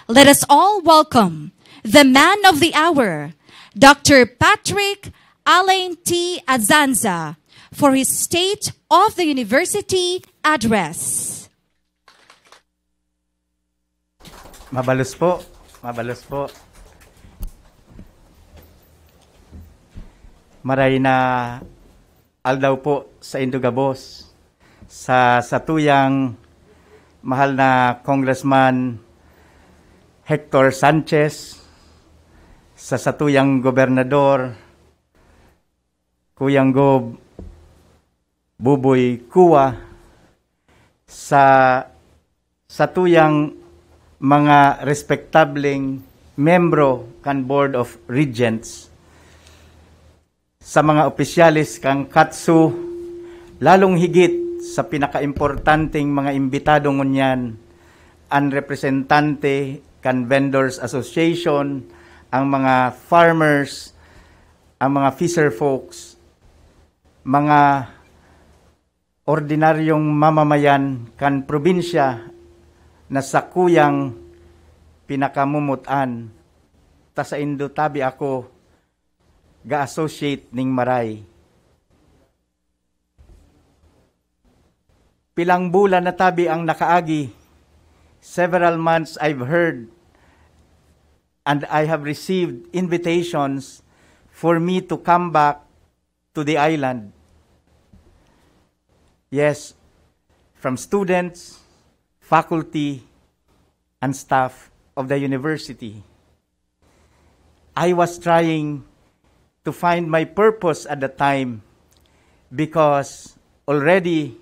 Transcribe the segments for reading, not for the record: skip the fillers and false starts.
Let us all welcome the man of the hour, Dr. Patrick Alain T. Azanza, for his State of the University address. Mabalos po, mabalos po. Maray na aldaw po sa Indugabos, sa satuyang mahal na Congressman Hector Sanchez, sa satuyang Gobernador Kuyang Gob Buboy Kuwa, sa satuyang mga respektableng membro kan Board of Regents, sa mga opisyalis kang Katsu, lalong higit sa pinakaimportanteng mga imbitado ngunyan, ang representante kan Vendors Association, ang mga farmers, ang mga fisher folks, mga ordinaryong mamamayan kan probinsya na sakuyang pinakamumutan, ta sa Indo tabi ako ga-associate ning maray. Pilang bulan na tabi ang nakaagi, several months I've heard and I have received invitations for me to come back to the island. Yes, from students, faculty, and staff of the university. I was trying to find my purpose at the time because already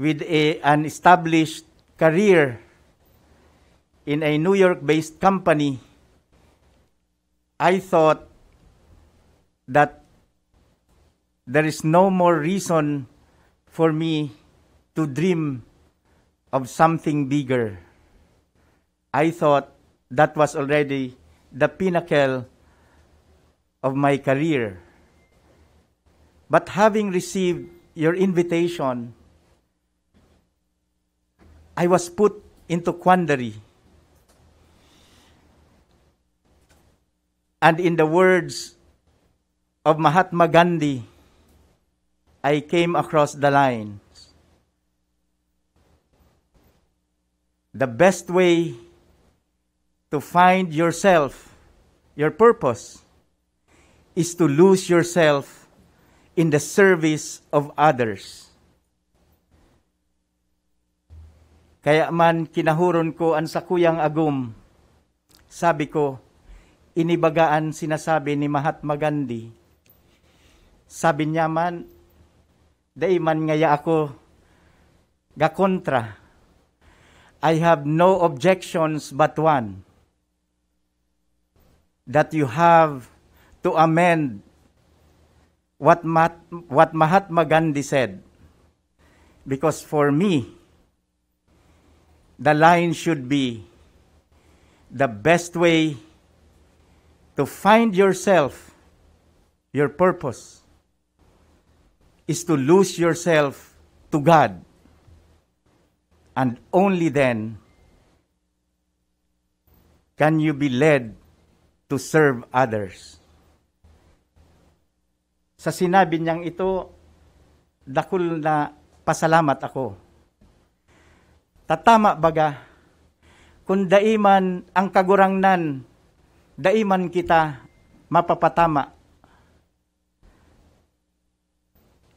with an established career in a New York-based company, I thought that there is no more reason for me to dream of something bigger. I thought that was already the pinnacle of my career. But having received your invitation, I was put into quandary. And in the words of Mahatma Gandhi, I came across the lines. The best way to find yourself, your purpose, is to lose yourself in the service of others. Kaya man kinahuron ko ang sakuyang agum, sabi ko, inibagaan sinasabi ni Mahatma Gandhi. Sabi niya man, daiman ngaya ako gakontra. I have no objections but one, that you have to amend what Mahatma Gandhi said. Because for me, the line should be, the best way to find yourself, your purpose, is to lose yourself to God. And only then can you be led to serve others. Sa sinabi niyang ito, dakul na pasalamat ako. Tatama baga, kung daiman ang kagurangnan, daiman kita mapapatama.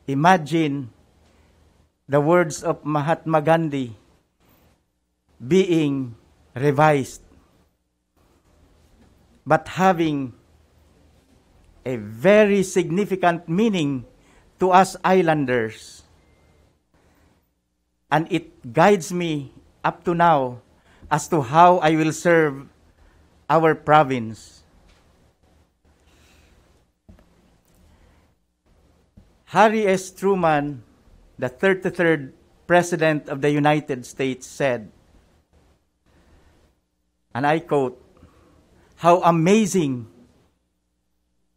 Imagine the words of Mahatma Gandhi being revised, but having a very significant meaning to us islanders. And it guides me up to now as to how I will serve our province. Harry S. Truman, the 33rd President of the United States, said, and I quote, "How amazing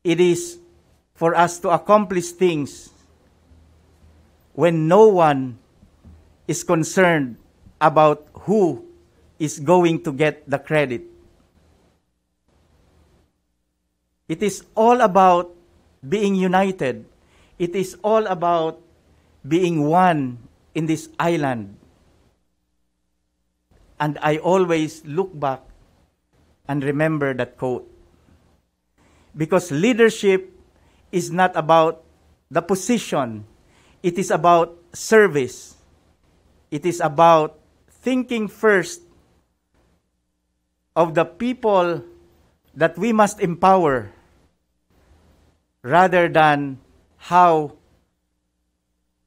it is for us to accomplish things when no one is concerned about who is going to get the credit. It is all about being united. It is all about being one in this island. And I always look back and remember that quote. Because leadership is not about the position. It is about service. It is about thinking first of the people that we must empower rather than how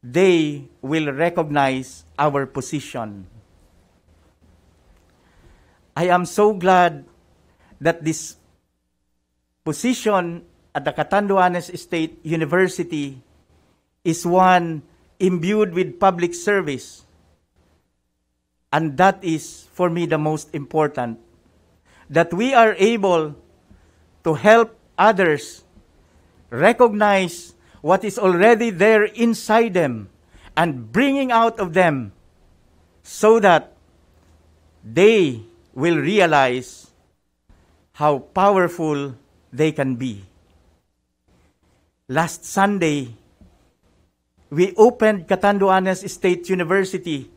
they will recognize our position. I am so glad that this position at the Catanduanes State University is one imbued with public service. And that is, for me, the most important. That we are able to help others recognize what is already there inside them and bringing out of them so that they will realize how powerful they can be. Last Sunday, we opened Catanduanes State University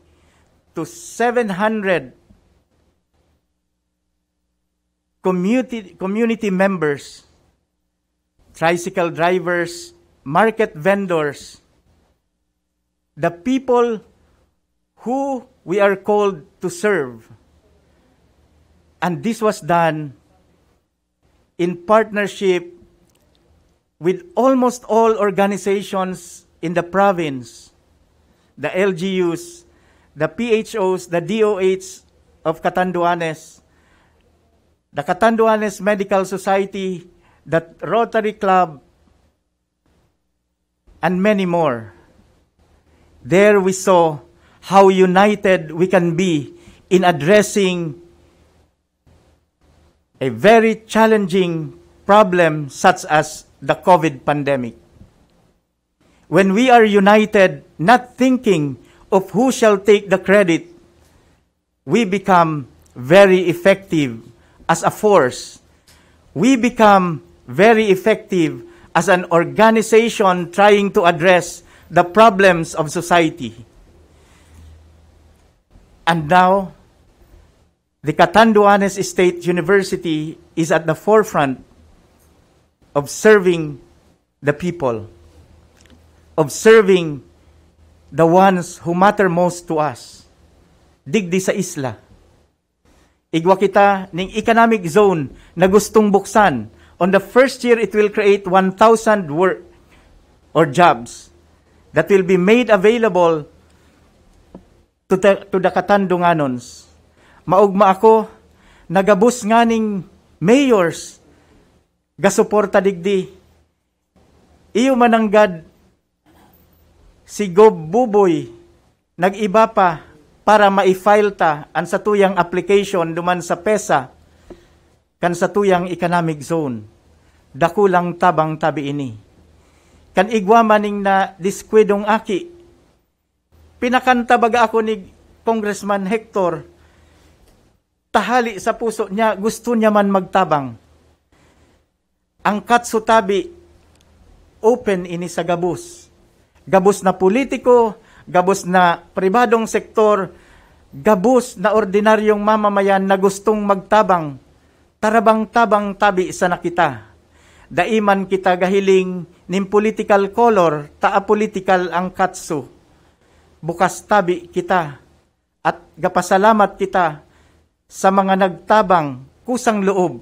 to 700 community members, tricycle drivers, market vendors, the people who we are called to serve. And this was done in partnership with almost all organizations in the province, the LGUs, the PHOs, the DOH of Catanduanes, the Catanduanes Medical Society, the Rotary Club, and many more. There we saw how united we can be in addressing a very challenging problem such as the COVID pandemic. When we are united, not thinking of who shall take the credit, we become very effective as a force. We become very effective as an organization trying to address the problems of society. And now, the Catanduanes State University is at the forefront of serving the people, of serving the ones who matter most to us. Digdi sa isla. Igwa kita ning economic zone na gustong buksan. On the first year, it will create 1,000 work or jobs that will be made available to the Katandunganons. Maugma ako, nagabus nga ning mayors, gasuporta digdi. Iyo mananggad, si Gob Buboy, nag-iba pa para ma-file ta ang sa tuyang application duman sa PESA, kan sa tuyang economic zone. Dakulang tabang tabi ini. Kan igwa maning na diskwedong aki. Pinakanta baga ako ni Congressman Hector, tahali sa puso niya, gusto niya man magtabang. Ang katsutabi, open ini sa gabus. Gabus na politiko, gabus na pribadong sektor, gabus na ordinaryong mamamayan na gustong magtabang, tarabang-tabang tabi sa nakita. Daiman kita gahiling ning political color, taa political ang katsu. Bukas tabi kita at gapasalamat kita sa mga nagtabang kusang loob.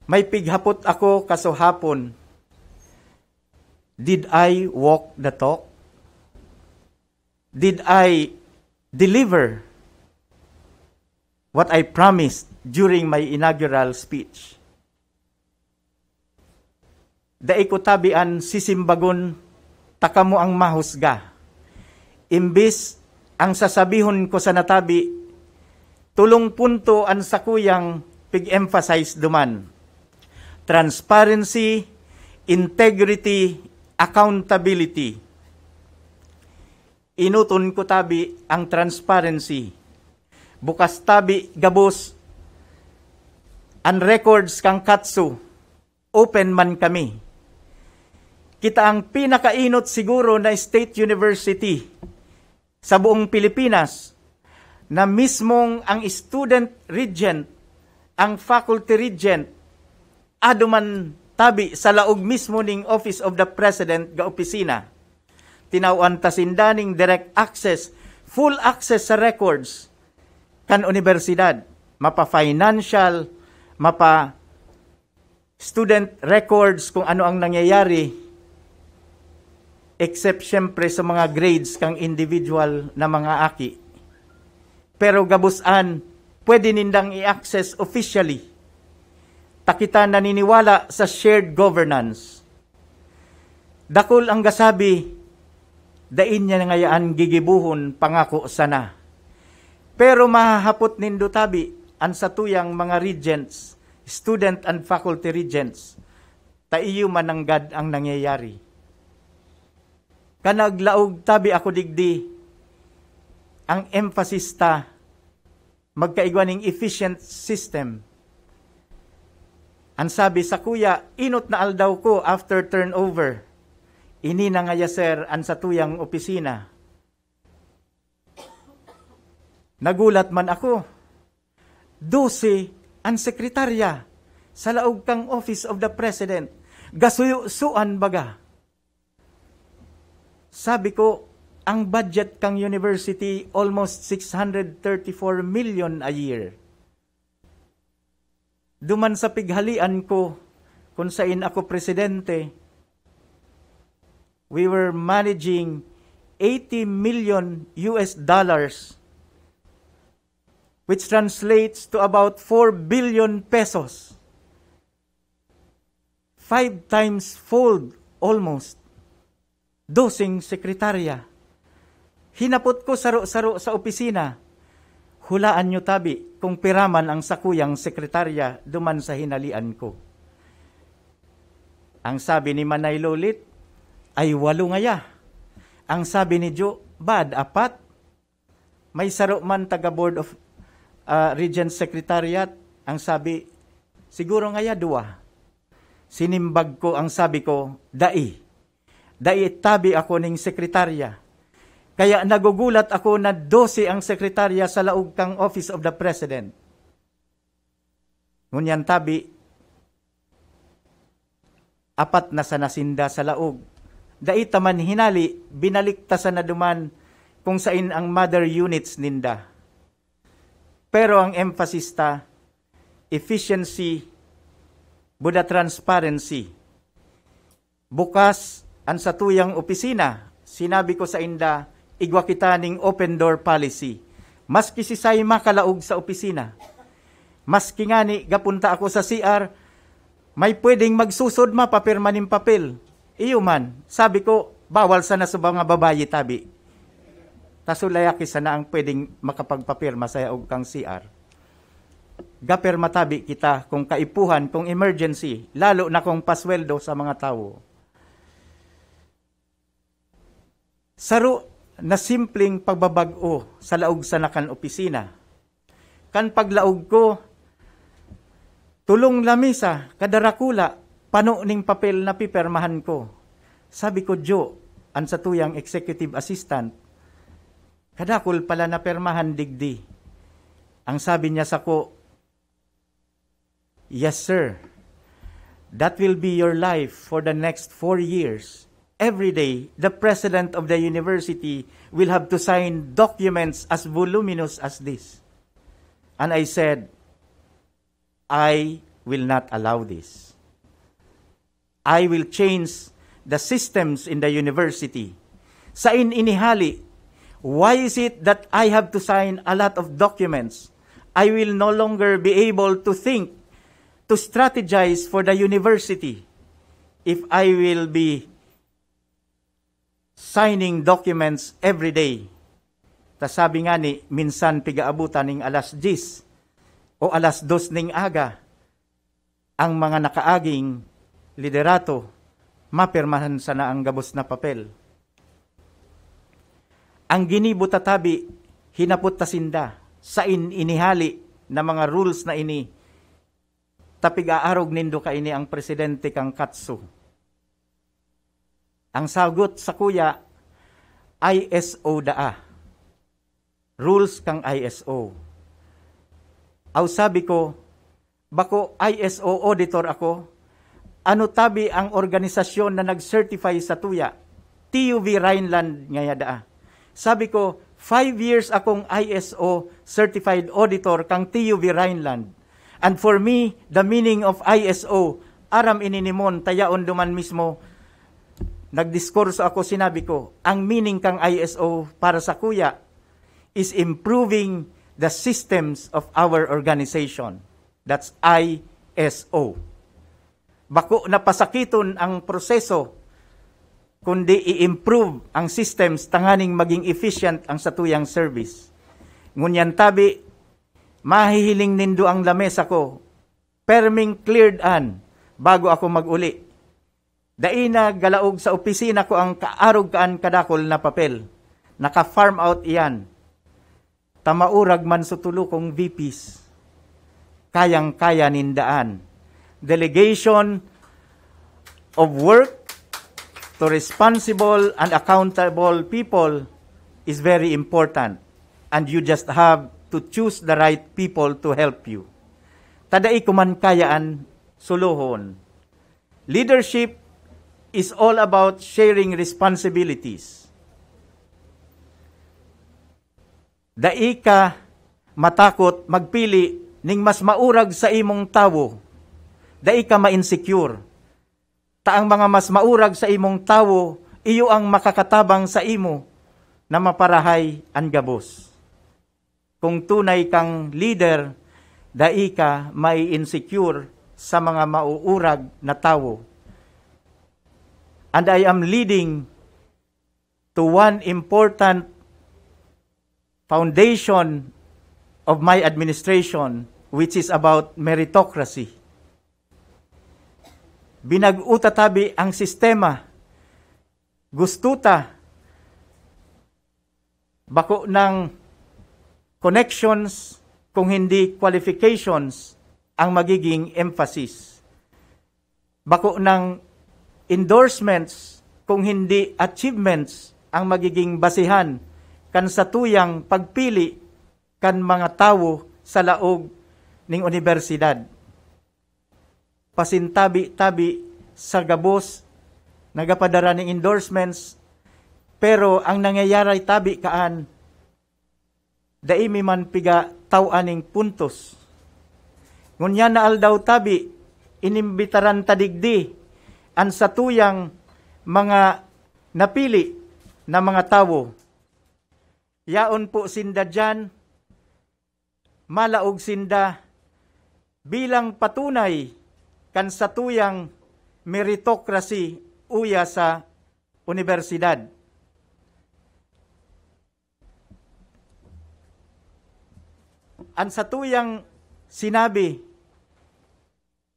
May pighapot ako kasuhapon. Did I walk the talk? Did I deliver what I promised during my inaugural speech? Dai ko tabian sisimbagon takamo ang mahusga. Imbis ang sasabihon ko sa natabi, tulong punto ang sakuyang pig-emphasize duman. Transparency, integrity, accountability. inuton ko tabi ang transparency. Bukas tabi gabos ang records kang katsu. Open man kami. Kita ang pinakainot siguro na state university sa buong Pilipinas na mismong ang student regent, ang faculty regent, aduman tabi sa laog mismo ning Office of the President ga opisina. Tinawan tasindaning direct access, full access sa records kan universidad, mapa-financial, mapa-student records kung ano ang nangyayari, except syempre sa mga grades kang individual na mga aki. Pero gabusan, pwede nindang i-access officially. Takita naniniwala sa shared governance. Dakol ang gasabi, dain niya ngayaan gigibuhon pangako sana. Pero mahahapot nindo tabi ang satuyang mga regents, student and faculty regents, taiyo mananggad ang nangyayari. Kanaglaog tabi ako digdi, ang emphasis ta, magkaigwaning efficient system. Ang sabi sa kuya, inot na aldaw ko after turnover. Ini na nga sir ang satuyang opisina. Nagulat man ako. 12 ang sekretarya sa laog kang Office of the President. Gasuyo-suan baga. Sabi ko, ang budget kang university almost 634 million a year. Duman sa pighalian ko, kung sain ako presidente, we were managing 80 million US dollars, which translates to about 4 billion pesos. 5 times fold almost. 12 sekretarya. Hinapot ko saro-saro sa opisina. Hulaan nyo tabi kung piraman ang sakuyang sekretarya duman sa hinalian ko. Ang sabi ni Manay Lolit ay 8 ngaya. Ang sabi ni Jo, bad 4. May saro man taga Board of Regent Secretariat. Ang sabi, siguro ngaya 2. Sinimbag ko, ang sabi ko, dai tabi ako ning sekretarya. Kaya nagugulat ako na 12 ang sekretarya sa laog kang Office of the President. Ngunyan tabi, 4 na sa nasinda sa laog. Dai taman hinali, binaliktasan na duman kung sain ang mother units ninda. Pero ang emphasis ta, efficiency, buda transparency. Bukas, ang satuyang opisina, sinabi ko sa inda, igwa kita ning open door policy. Maski si say makalaog sa opisina. Maski ngani, gapunta ako sa CR, may pwedeng magsusod mapapirma ning papel. Iyo man, sabi ko, bawal sana sa mga babayi tabi. Tasulayaki sana ang pwedeng makapagpapirma sa yaog kang CR. Gapirma tabi kita kung kaipuhan, kung emergency, lalo na kung pasweldo sa mga tao. Saro na simpleng pagbabag-o sa laog sa nakan opisina. Kan paglaog ko, tulong lamisa, kadarakula, pano ning papel na pipirmahan ko. Sabi ko, Jo, ang satuyang executive assistant, kadakul pala na permahan digdi. Ang sabi niya sa ko, yes sir, that will be your life for the next 4 years. Every day, the president of the university will have to sign documents as voluminous as this. And I said, I will not allow this. I will change the systems in the university. Sa inihali, why is it that I have to sign a lot of documents? I will no longer be able to think, to strategize for the university if I will be signing documents every day. Tas sabi nga ni, minsan pigaabutan ning alas 10 o alas 2 ning aga, ang mga nakaaging liderato, mapirmahan sana ang gabos na papel. ang ginibutatabi, hinapot tasinda, sa inihali na mga rules na ini, tapig-aarog nindo ka ini ang presidente kang Katsu. Ang sagot sa kuya, ISO daa. Rules kang ISO. Aw sabi ko, bako ISO auditor ako, ano tabi ang organisasyon na nag-certify sa tuya? TUV Rhineland ngaya daa. Sabi ko, 5 years akong ISO certified auditor kang TUV Rhineland. And for me, the meaning of ISO, aram ininimon, tayaon duman mismo, nagdiskurso ako, sinabi ko, ang meaning kang ISO para sa kuya is improving the systems of our organization. That's ISO. Bako napasakiton ang proseso, kundi i-improve ang systems tanganing maging efficient ang satuyang service. Ngunyan tabi, mahihiling nindo ang lamesa ko, perming cleared an, bago ako mag-uli. Daina galaog sa opisina ko ang kaarog kaan kadakol na papel. Naka-farm out iyan. Tamaurag man sutulo kong VPs. Kayang-kaya nindaan. Delegation of work to responsible and accountable people is very important. And you just have to choose the right people to help you. Tadai kuman kayaan suluhon. Leadership is all about sharing responsibilities. Dai ka matakot magpili ning mas maurag sa imong tawo. Dai ka ma-insecure. Taang mga mas maurag sa imong tawo, iyo ang makakatabang sa imo na maparahay ang gabos. Kung tunay kang leader, dai ka may insecure sa mga mauurag na tawo. And I am leading to one important foundation of my administration, which is about meritocracy. Binag-utatabi ang sistema. Gustuta bako ng connections kung hindi qualifications ang magiging emphasis. Bako ng endorsements kung hindi achievements ang magiging basihan kan sa tuyang pagpili kan mga tawo sa laog ning universidad. Pasintabi-tabi sa gabos nagapadara ning endorsements, pero ang nangyayari tabi kaan daimi man piga taw-aning puntos. Ngunya na aldaw tabi inimbitaran tadigdi an sa tuyang mga napili na mga tawo. Yaon po sinda dyan, malaog sinda bilang patunay kan sa tuyang meritocracy uya sa universidad. An sa tuyang sinabi,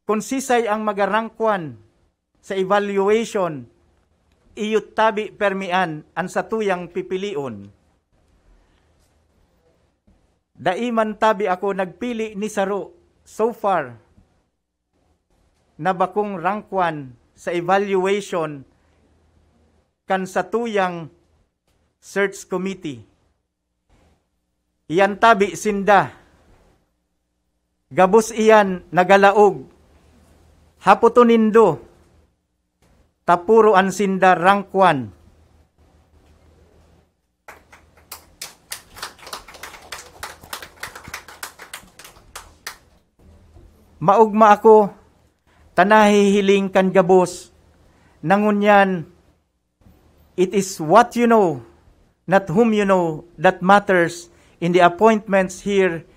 konsisay ang magarangkwan sa evaluation, iyut tabi permian ang sa tuyang pipilion. Daiman tabi ako nagpili ni Saro so far na bakong rangkwan sa evaluation kan sa tuyang search committee. Iyan tabi sinda. Gabos iyan nagalaog. Hapotonindo. Tapuroan sinda rangkwan. Maugma ako, tanahihiling kan gabos, nangunyan, it is what you know, not whom you know, that matters in the appointments here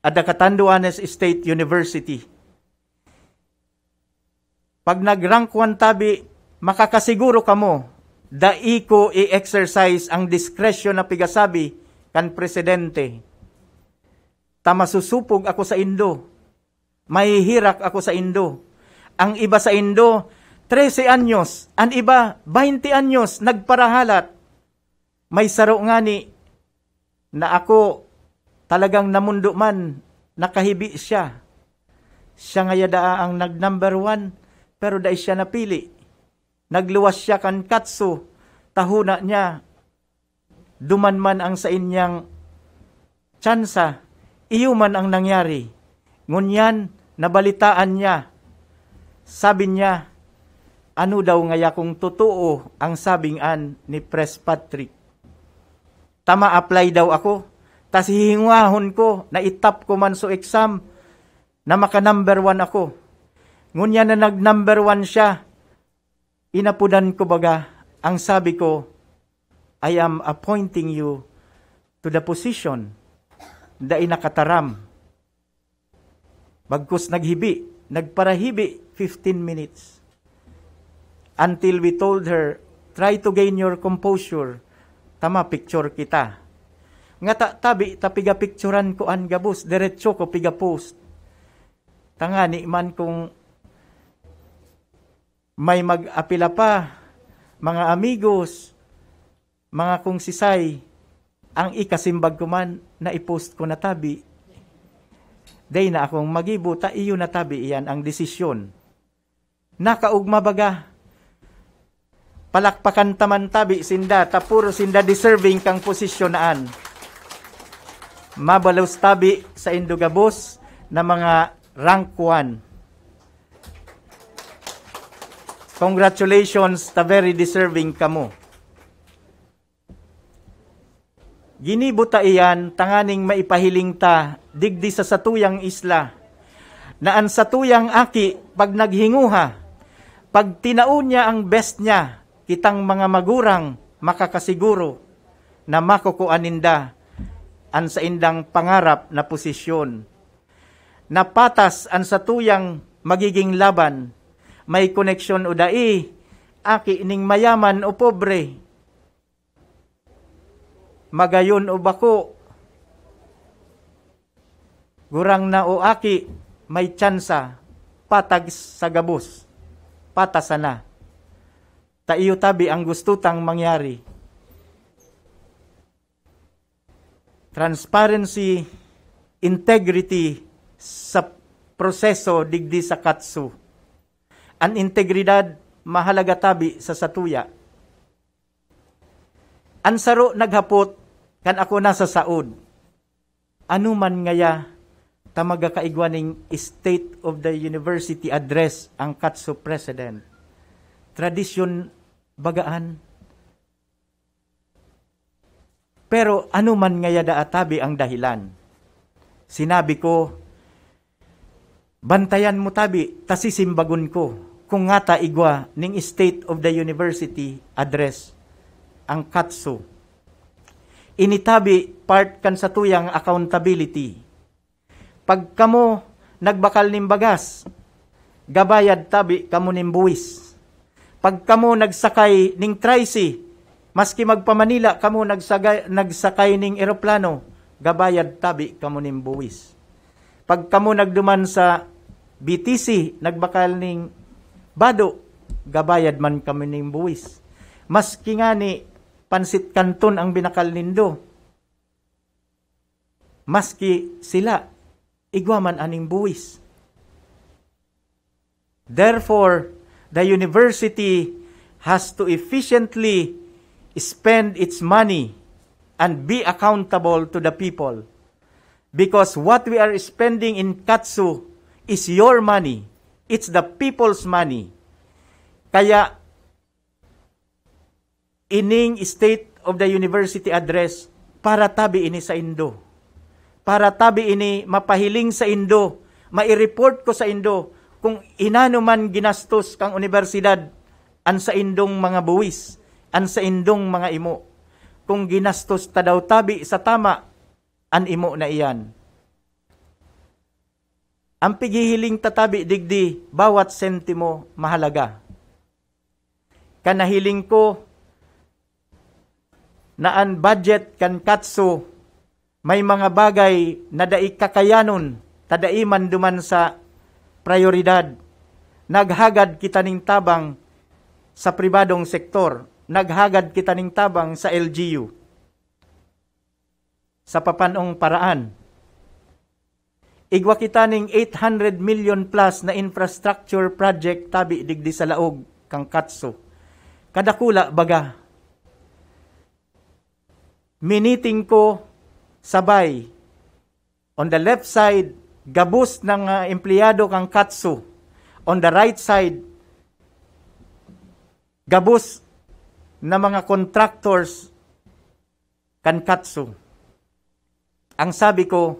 at the Catanduanes State University. Pag nagrangkwan tabi, makakasiguro kamo, dai ko i-exercise ang discretion na pigasabi kan presidente. Tamasusupog ako sa Indo. Mahihirak ako sa Indo. Ang iba sa Indo, 13 anyos. Ang iba, 20 anyos, nagparahalat. May saro nga ni na ako talagang namundo man, nakahibi siya. Siya nga yada ang nag-number 1, pero dahil siya napili. Nagluwas siya kan katsu, tahuna niya, duman man ang sa inyang tsansa, iyo man ang nangyari. Ngunyan, nabalitaan niya. Sabi niya, ano daw ngaya kung totoo ang sabingan ni Pres Patrick. Tama apply daw ako. Tas hihingwahon ko, na itap ko man so exam, na maka number 1 ako. Ngunyan na nag-number 1 siya, inapudan ko baga, ang sabi ko, I am appointing you to the position da inakataram. Bagkus naghibi, nagparahibi 15 minutes. Until we told her, try to gain your composure. Tama, picture kita. Nga tabi, piga picturean ko an gabus, diretso ko piga post. Tangani man kung may mag-apila pa, mga amigos, mga kung sisay, ang ikasimbag ko man, na i-post ko na tabi. Day na akong magibo, iyo na tabi, iyan ang desisyon. Nakaugma baga, palakpakan taman tabi, sinda, tapuro sinda deserving kang posisyonaan. Mabalos tabi sa Indogabos na mga rank 1. Congratulations, ta very deserving kamo. Ginibuta iyan, tanganing maipahiling ta, digdi sa satuyang isla. Naan satuyang aki, pag naghinguha, pag tinaon niya ang best niya, kitang mga magurang makakasiguro na makukuaninda an sa indang pangarap na posisyon. Napatas an satuyang magiging laban, may koneksyon o dai, aki ning mayaman o pobre, magayon o bako, gurang na o aki, may tsansa, patag sa gabos, patasa na. Taiyo tabi ang gustutang mangyari. Transparency, integrity sa proseso digdi sa katsu. Ang integridad, mahalaga tabi sa satuya. Ansaro naghapot, kan ako nasa saod. Ano man ngaya, tamaga kaigwaning State of the University Address ang katsu President. Tradisyon bagaan. Pero ano man ngaya daatabi ang dahilan. Sinabi ko, bantayan mo tabi, tasisimbagon ko, kung nga ta igwa ning State of the University Address, ang katsu. Initabi part kan sa tuyang accountability. Pag kamo nagbakal ning bagas, gabayad tabi kamo ning buwis. Pag kamo nagsakay ning tricy, maski magpamanila kamo nagsakay ning eroplano, gabayad tabi kamo ning buwis. Pag kamo nagduman sa BTC, nagbakal ning bado, gabayad man kami ning buwis. Maski nga ni pansit kanton ang binakal nindo, maski sila, igwaman aning buwis. Therefore, the university has to efficiently spend its money and be accountable to the people. Because what we are spending in katsu is your money. It's the people's money. Kaya, ining State of the University Address, para tabi ini sa Indo. Para tabi ini mapahiling sa Indo. Mai-report ko sa Indo kung inano man ginastos kang universidad an sa Indong mga buwis, an sa Indong mga imo. Kung ginastos ta daw tabi sa tama, an imo na iyan. Ang pigihiling tatabi digdi, bawat sentimo mahalaga. Kanahiling ko, na an budget kan katsu, may mga bagay na dai kakayanon, tadai man duman sa prioridad. Naghagad kita ning tabang sa pribadong sektor, naghagad kita ning tabang sa LGU. sa papanong paraan. Igwa kita ning 800 million plus na infrastructure project tabi digdi sa laog kang Katso. Kadakula baga. Miniting ko sabay. On the left side, gabus ng empleyado kang Katso. On the right side, gabus na mga contractors kan Katso. Ang sabi ko,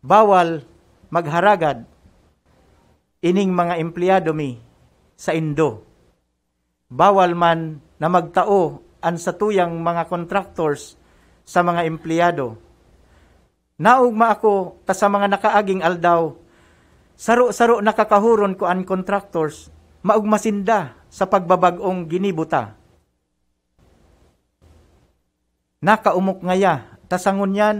bawal magharagad ining mga empleyado mi sa Indo. Bawal man na magtao an sa tuyang mga contractors sa mga empleyado. Naugma ako ta sa mga nakaaging aldaw, saro-saro nakakahuron ko an contractors, maugmasinda sa pagbabagong ginibuta. Nakaumok ngaya, tasangon yan,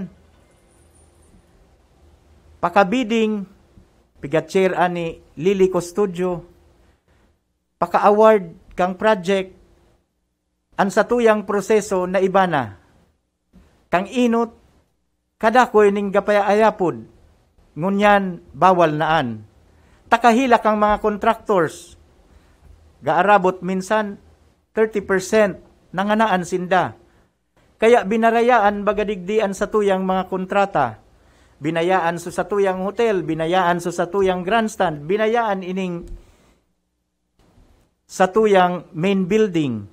pakabiding, piga-chair ani Lily Custodio, paka-award kang project, ang satuyang proseso na iba na. Kang inot, kadakoy ning gapaya-ayapod, ngunyan bawal naan. Takahila kang mga contractors, gaarabot minsan 30% nanganaan sinda. Kaya binarayaan bagadigdian sa tuyang mga kontrata. Binayaan so sa tuyang hotel, binayaan so sa tuyang grandstand, binayaan ining sa tuyang main building.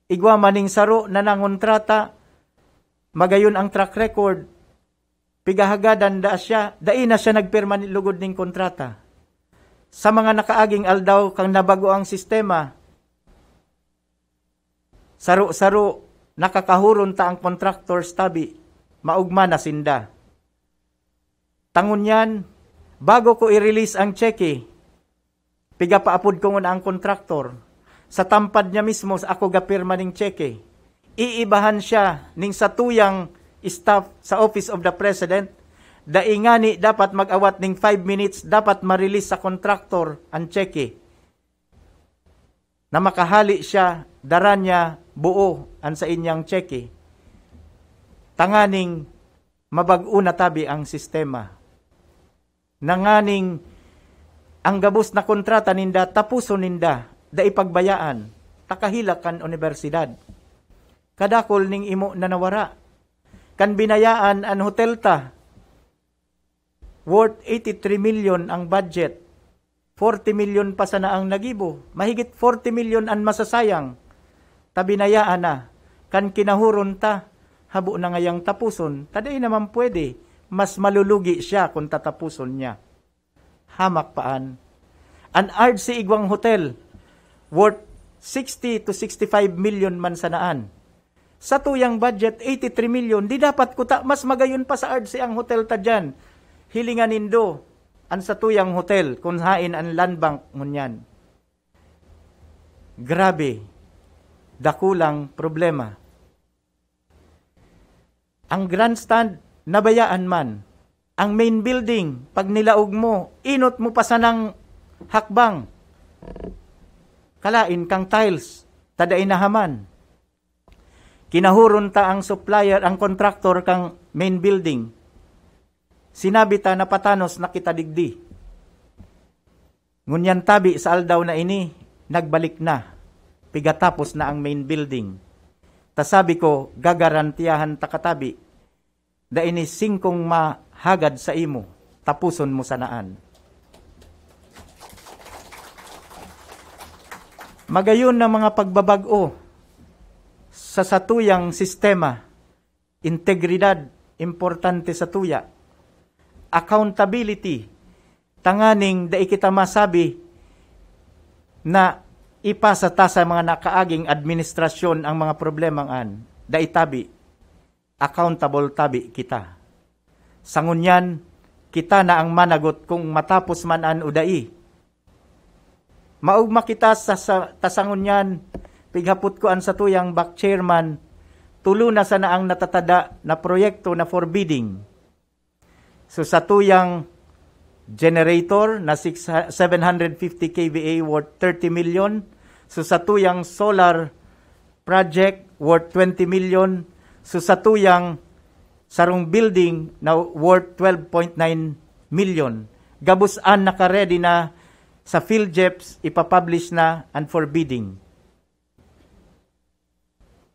Igwa maning saro na nangontrata, magayon ang track record, pigahagadan da siya, dai na siya nagpirma ni lugod ning kontrata. Sa mga nakaaging aldaw kang nabago ang sistema, saro-saro, nakakahuron ta ang contractors tabi, maugma na sinda. Tangon yan, bago ko i-release ang cheque, piga paapod ko ang kontraktor, sa tampad niya mismo ako gapirma ning cheque, iibahan siya ning satuyang staff sa Office of the President, daingani dapat mag-awat ning 5 minutes, dapat ma-release sa kontraktor ang cheque. Na makahali siya, dara niya buo ang sa inyang cheque. Tanganing mabag-o na tabi ang sistema. Nanganing ang gabos na kontrata ninda, tapuso ninda, da ipagbayaan, takahilak kan universidad. Kadakol ning imo na nawara. Kan binayaan an hotel ta, worth 83 million ang budget, 40 million pa sana ang nagibo, mahigit 40 million ang masasayang, tabinayaan na, kan kinahuron ta, habo na ngayang tapuson, taday naman pwede, mas malulugi siya kung tatapuson niya. Hamak paan. An RC Igwang Hotel, worth 60 to 65 million man sanaan. Sa tuyang budget, 83 million, di dapat kuta, mas magayon pa sa RC ang hotel ta dyan. Hilingan nindo, an sa tuyang hotel, kung hain ang land bank ngunyan. Grabe, dakulang problema. Ang grandstand, nabayaan man. Ang main building, pag nilaog mo, inot mo pa sanang hakbang. Kalain kang tiles, tadain nahaman. Kinahuron ta ang supplier, ang contractor kang main building. Sinabi ta na patanos na kita digdi. Ngunyan tabi sa aldaw na ini, nagbalik na. Pigatapos na ang main building. Tasabi ko, gagarantiyahan ta katabi. Da ini singkong mahagad sa imo, tapuson mo sanaan. Magayon na mga pagbabago sa satuyang sistema, integridad, importante sa tuya, accountability, tanganing da kita masabi na ipasa ta sa mga nakaaging administrasyon ang mga problemang an, da itabi, accountable tabi kita. Sangunyan, kita na ang managot kung matapos man an udai. Maugma kita sa tasangunyan, pighapot ko an sa tuyang back chairman, tulo na sana ang natatada na proyekto na for bidding. So sa tuyang generator na 750 kVA worth 30 million, so sa tuyang solar project worth 20 million, so sa tuyang sarong building na worth 12.9 million. Gabusan naka-ready na sa PhilJeps, ipapublish na and for bidding.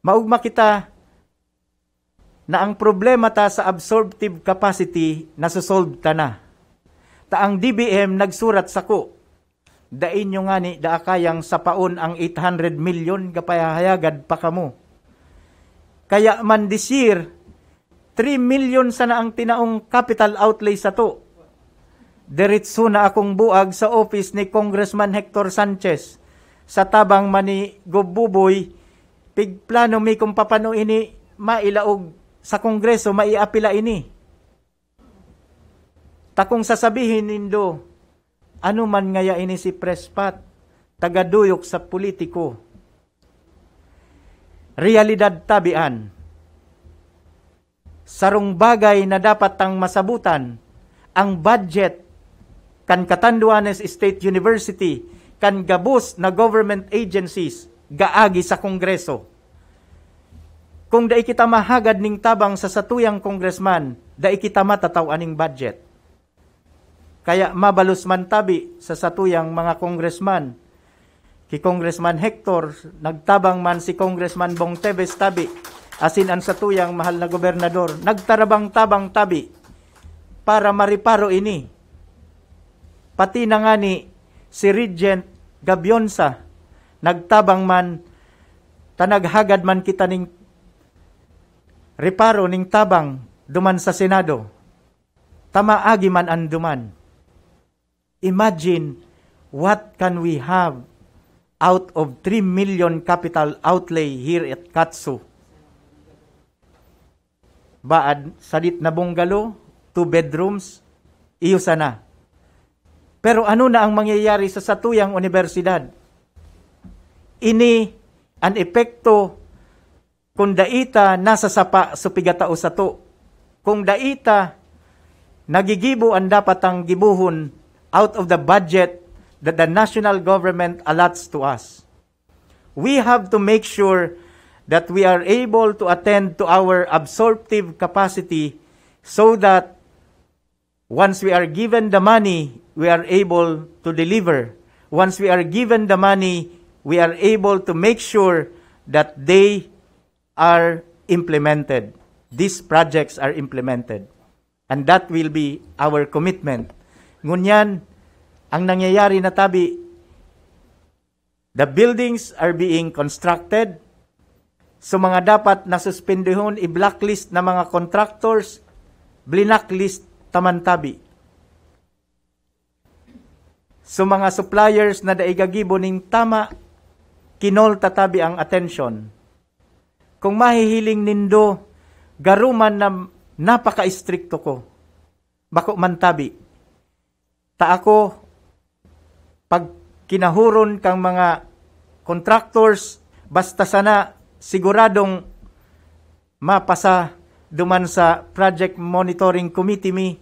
Maugma kita na ang problema ta sa absorptive capacity nasusolve ta na. Ta ang DBM nagsurat sa ko, dain nyo nga ni daakayang sa paon ang 800 million kapayahayagad pa kamo. Kaya man this year, 3 million sana ang tinaong capital outlay sa to. Diretso na akong buag sa office ni Congressman Hector Sanchez sa tabang mani Gobuboy, pigplano mi kung papano ini mailaog sa Kongreso, maiapila ini. Takong sasabihin nindo, ano man ngaya ini si Prespat, tagaduyok sa politiko. Realidad tabian. Sarong bagay na dapat tang masabutan, ang budget kan Catanduanes State University, kan gabos na government agencies, gaagi sa Kongreso. Kung dai kita mahagad ning tabang sa satuyang congressman, dai kita matataw aning budget. Kaya mabalus man tabi sa satuyang mga congressman. Ki Congressman Hector, nagtabang man si Congressman Bong Teves tabi, asin ang satuyang mahal na gobernador, nagtarabang-tabang tabi para mariparo ini. Pati na nga ni si Regent Gabionsa, nagtabang man, tanaghagad man kita ning reparo ning tabang duman sa Senado. Tamaagi man ang duman. Imagine what can we have out of 3 million capital outlay here at Katsu. Baad, salit na bungalow, 2 bedrooms, iyo sana. Pero ano na ang mangyayari sa satuyang universidad? Ini ang epekto kung daita nasa sapa supigatao sa to. Kung daita nagigibo ang dapat ang gibuhon out of the budget that the national government allots to us. We have to make sure that we are able to attend to our absorptive capacity so that once we are given the money, we are able to deliver. Once we are given the money, we are able to make sure that they are implemented. These projects are implemented. And that will be our commitment. Ngunyan, ang nangyayari na tabi, the buildings are being constructed. So mga dapat nasuspendihon, i-blacklist na mga contractors, blinacklist taman-tabi. So mga suppliers na daigagibo ning tama, kinol tatabi ang attention. Kung mahihiling nindo, garuman na napaka-istrikto ko, bako man tabi. Ta ako, pag kinahuron kang mga contractors, basta sana siguradong mapasa duman sa Project Monitoring Committee mi,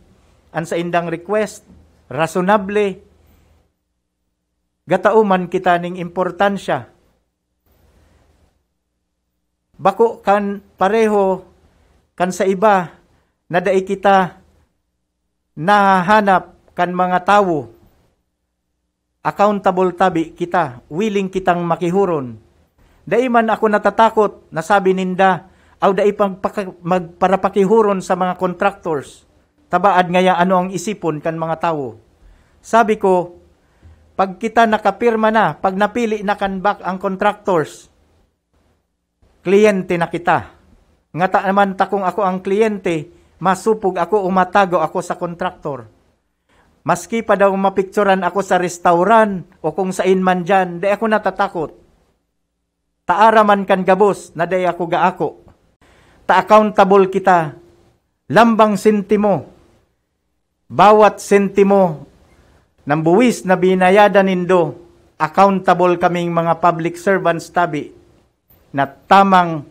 ang sa indang request, rasonable, gatauman kita ning importansya. Bako kan pareho kan sa iba na dai kita nahahanap kan mga tawo, accountable tabi kita, willing kitang makihuron. Dai man ako natatakot, nasabi ninda, aw dai magparapakihuron sa mga contractors. Tabaad ngaya ano ang isipon kan mga tawo. Sabi ko, pag kita nakapirma na, pag napili na kan back ang contractors, kliyente na kita. Ngata naman takong ako ang kliyente, masupog ako, umatago ako sa contractor. Maski pa daw mapicturan ako sa restaurant o kung sain man dyan, di ako natatakot. Taara man kan gabos na di ako gaako. Ta-accountable kita. Lambang sentimo. Bawat sentimo ng buwis na binayadan nindo, accountable kaming mga public servants tabi na tamang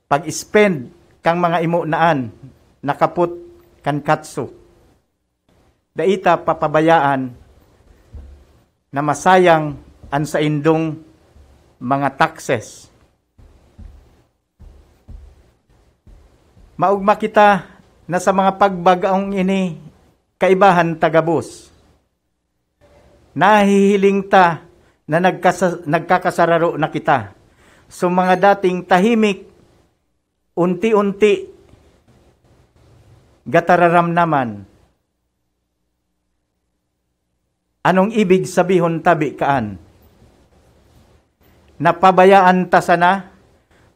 pag-spend kang mga imo naan nakaput kan katso. Daita papabayaan na masayang an sa indong mga taxes. Maugma kita na sa mga pagbagaong ini, kaibahan tagabos. Nahihiling ta na nagkakasararo na kita. So mga dating tahimik, unti-unti, gatararam naman. Anong ibig sabihon tabi kaan? Napabayaan ta sana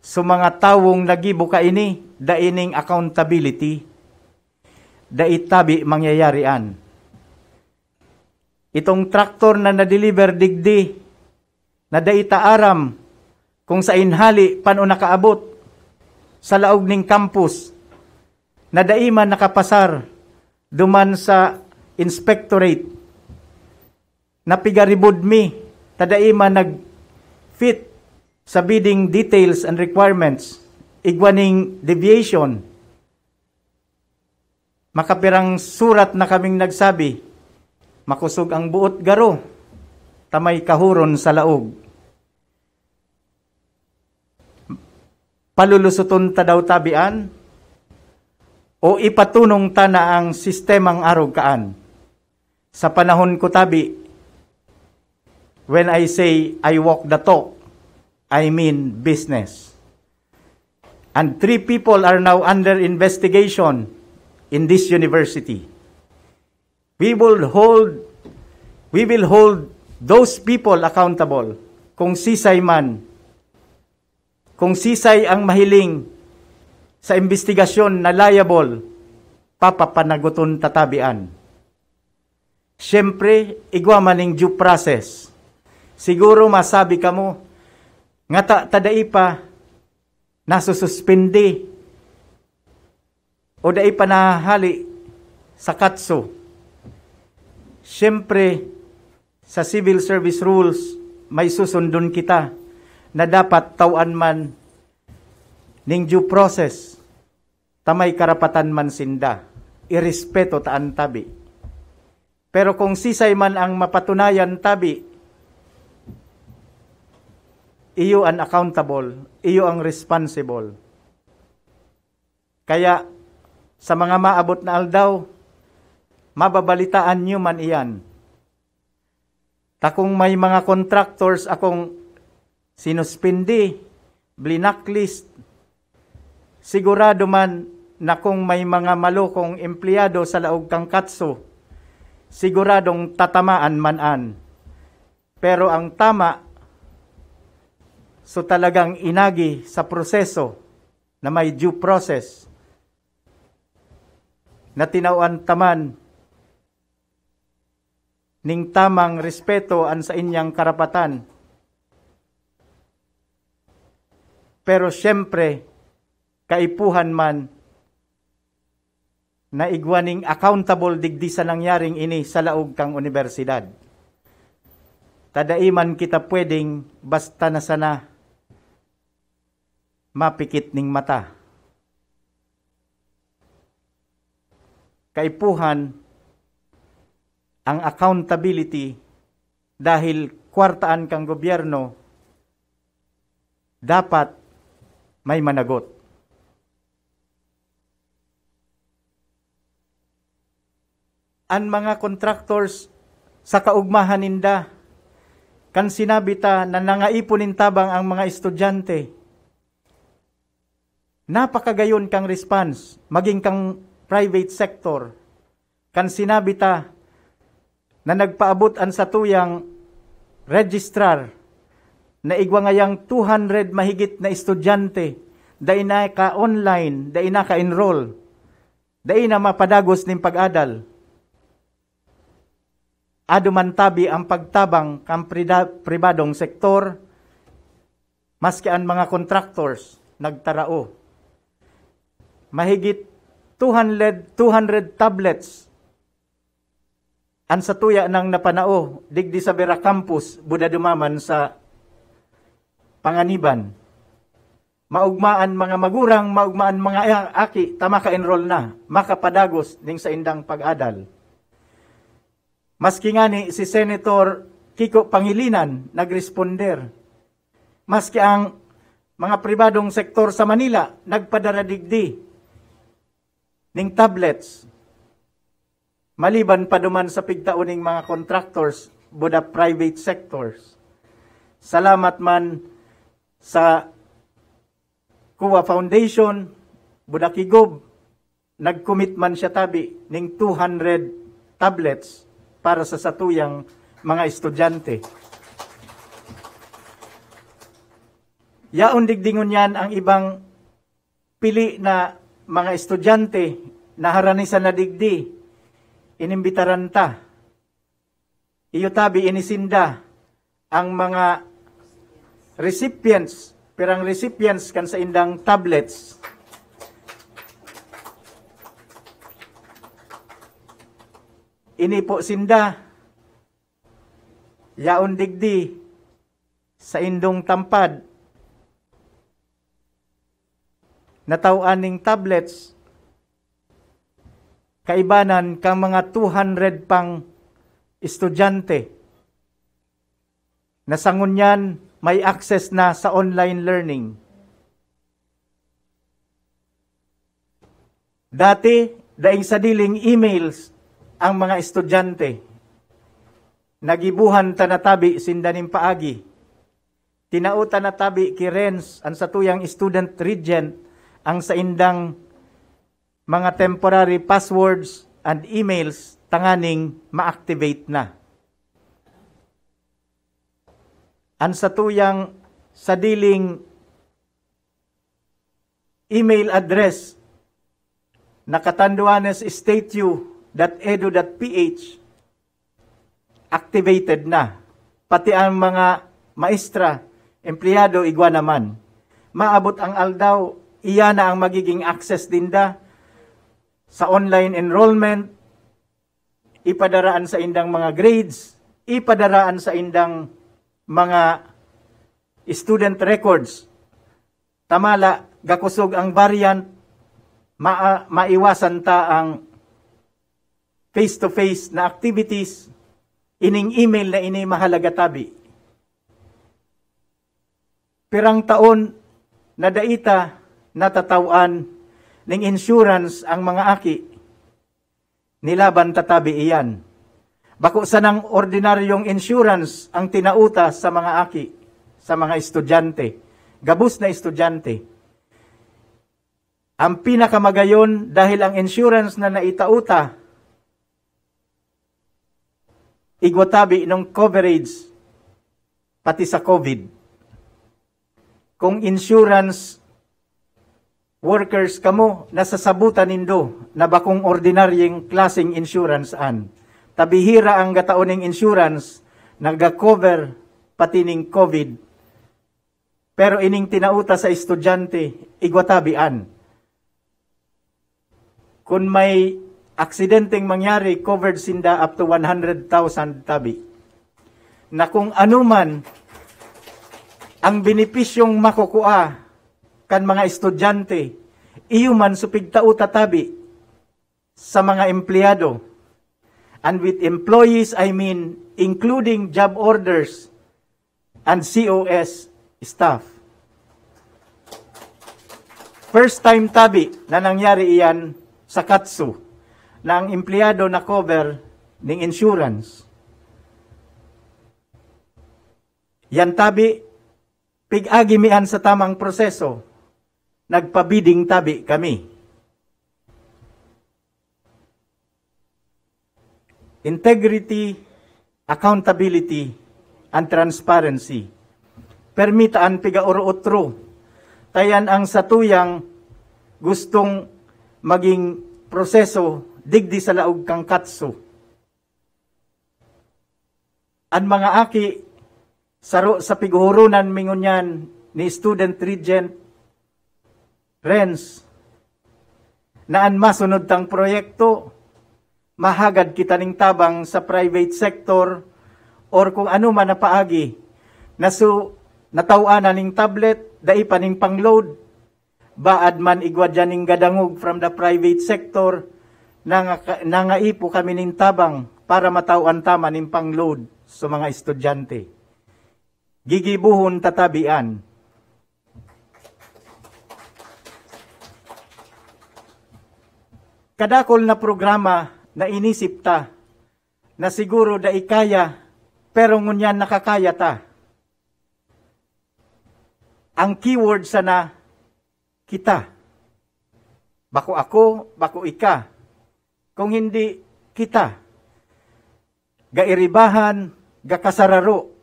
so mga tawong nagibo ka ini, daining accountability, daitabi mangyayarian. Itong traktor na na-deliver digdi, na daita aram, kung sa inhali pano nakaabot, sa laog ning campus, na daiman nakapasar, duman sa inspectorate, na pigaribod mi, tadaima nag-fit sa bidding details and requirements, igwaning deviation. Makapirang surat na kaming nagsabi, makusog ang buot garo, tamay kahuron sa laog. Palulusuton ta daw tabian, o ipatunong ta na ang sistemang arog kaan. Sa panahon ko tabi, when I say I walk the talk, I mean business. And 3 people are now under investigation in this university. We will hold those people accountable. Kung sisay man, kung sisay ang mahiling sa investigasyon na liable, papapanaguton tatabian. Siyempre, igwa maning due process. Siguro masabi ka mo, nga tadai pa, nasususpindi, o dai pa nahali sa katso. Siyempre, sa civil service rules, may susundon kita na dapat tawan man ning due process, tamay karapatan man sinda, irespeto taan tabi. Pero kung sisay man ang mapatunayan tabi, iyo ang accountable, iyo ang responsible. Kaya sa mga maabot na aldaw, mababalitaan nyo man iyan. Takong may mga contractors akong sinuspindi, blacklist, sigurado man na kung may mga malukong empleyado sa laog kang katso, siguradong tatamaan man-an. Pero ang tama, so talagang inagi sa proseso na may due process na tinawan taman ning tamang respeto an sa inyang karapatan. Pero siyempre, kaipuhan man na igwaning accountable digdi sa nangyaring ini sa laog kang universidad. Tadaiman kita pwedeng basta na sana mapikit ning mata. Kaipuhan ang accountability dahil kwartaan kang gobyerno, dapat may managot. Ang mga contractors sa kaugmahan ninda, kan sinabi ta na nangaipunin tabang ang mga estudyante, napakagayon kang response, maging kang private sector. Kan sinabi ta na nagpaabot an sa tuyang registrar na igwa ngayang 200 mahigit na estudyante, dahil na ka-online, dahil na ka-enroll, dahil na mapadagos ng pag-adal. Aduman tabi ang pagtabang kang pribadong sektor, maski ang mga contractors, nagtarao. Mahigit 200 tablets an sa tuya ng napanao, digdi sa Vera Campus, Buda dumaman sa Panganiban. Maugmaan mga magurang, maugmaan mga aki, tama ka-enroll na, makapadagos ding sa indang pag-adal. Maski nga ni si Senator Kiko Pangilinan nagresponder. Maski ang mga pribadong sektor sa Manila nagpadara digdi. ning tablets. Maliban pa duman sa pigtauning mga contractors, buda private sectors. Salamat man sa Kuwa Foundation, buda Kigob, nag-commit man siya tabi ning 200 tablets para sa satuyang mga estudyante. Yaon digdingon yan ang ibang pili na mga estudyante na haranisan na digdi, inimbitaran ta. Iyo tabi inisinda ang mga recipients, pirang recipients kan sa indang tablets. Ini po sinda, yaon digdi sa indong tampad, natawan ning tablets, kaibanan kang mga 200 pang estudyante. Nasangon yan, may access na sa online learning. Dati, daing sadiling emails ang mga estudyante. Nagibuhan tanatabi sindaning paagi. Tinauta na tabi ki Renz ang satuyang student regent ang sa indang mga temporary passwords and emails tanganing ma-activate na. Ang satuyang sadiling email address nakatanduanes stateu.edu.ph activated na. Pati ang mga maestra, empleyado, igwa naman. Maabot ang aldaw, iya na ang magiging access dinda sa online enrollment, ipadaraan sa indang mga grades, ipadaraan sa indang mga student records. Tamala, gakusog ang variant, maiwasan ta ang face-to-face na activities, ining email na ini mahalaga tabi. Pirang taon na daita natatawan ng insurance ang mga aki. Nilaban tatabi iyan. Bako sa ng ordinaryong insurance ang tinauta sa mga aki, sa mga estudyante, gabus na estudyante. Ang pinakamagayon dahil ang insurance na naitauta, igwatabi ng coverage pati sa COVID. Kung insurance workers kamo, nasasabutan nindo na bakong ordinaryong klaseng insurance an. Tabihira ang gataoning insurance, nag-cover pati ning COVID. Pero ining tinauta sa estudyante, igwatabian. Kung may aksidenteng mangyari, covered sinda up to 100,000 tabi. Na kung anuman ang benepisyong makukuha kan mga estudyante, iyo man supigtauta tabi sa mga empleyado. And with employees, I mean including job orders and COS staff. First time tabi na nangyari iyan sa Katsu, na ang empleyado na cover ng insurance. Yan tabi, pig-agi mian sa tamang proseso, nagpabiding tabi kami. Integrity, accountability, and transparency. Permitaan piga-oro-otro. Tayan ang satuyang gustong maging proseso digdi sa laog kang Katsu. Ang mga aki, saro sa pighurunan mingunyan ni student regent Renz, naan masunod tang proyekto, mahagad kita ning tabang sa private sector or kung ano man na paagi, natawanan ning tablet, dai pa ning pangload, baad man igwadyan ning gadangog from the private sector, nangaipo kami ning tabang para matawan tama ning pangload sa mga estudyante. Gigibuhon tatabian. kadakol na programa na inisip ta, na siguro da ikaya, pero ngunyan nakakaya ta. Ang keyword sana, kita. Bako ako, bako ika. Kung hindi kita, gairibahan, gakasararo,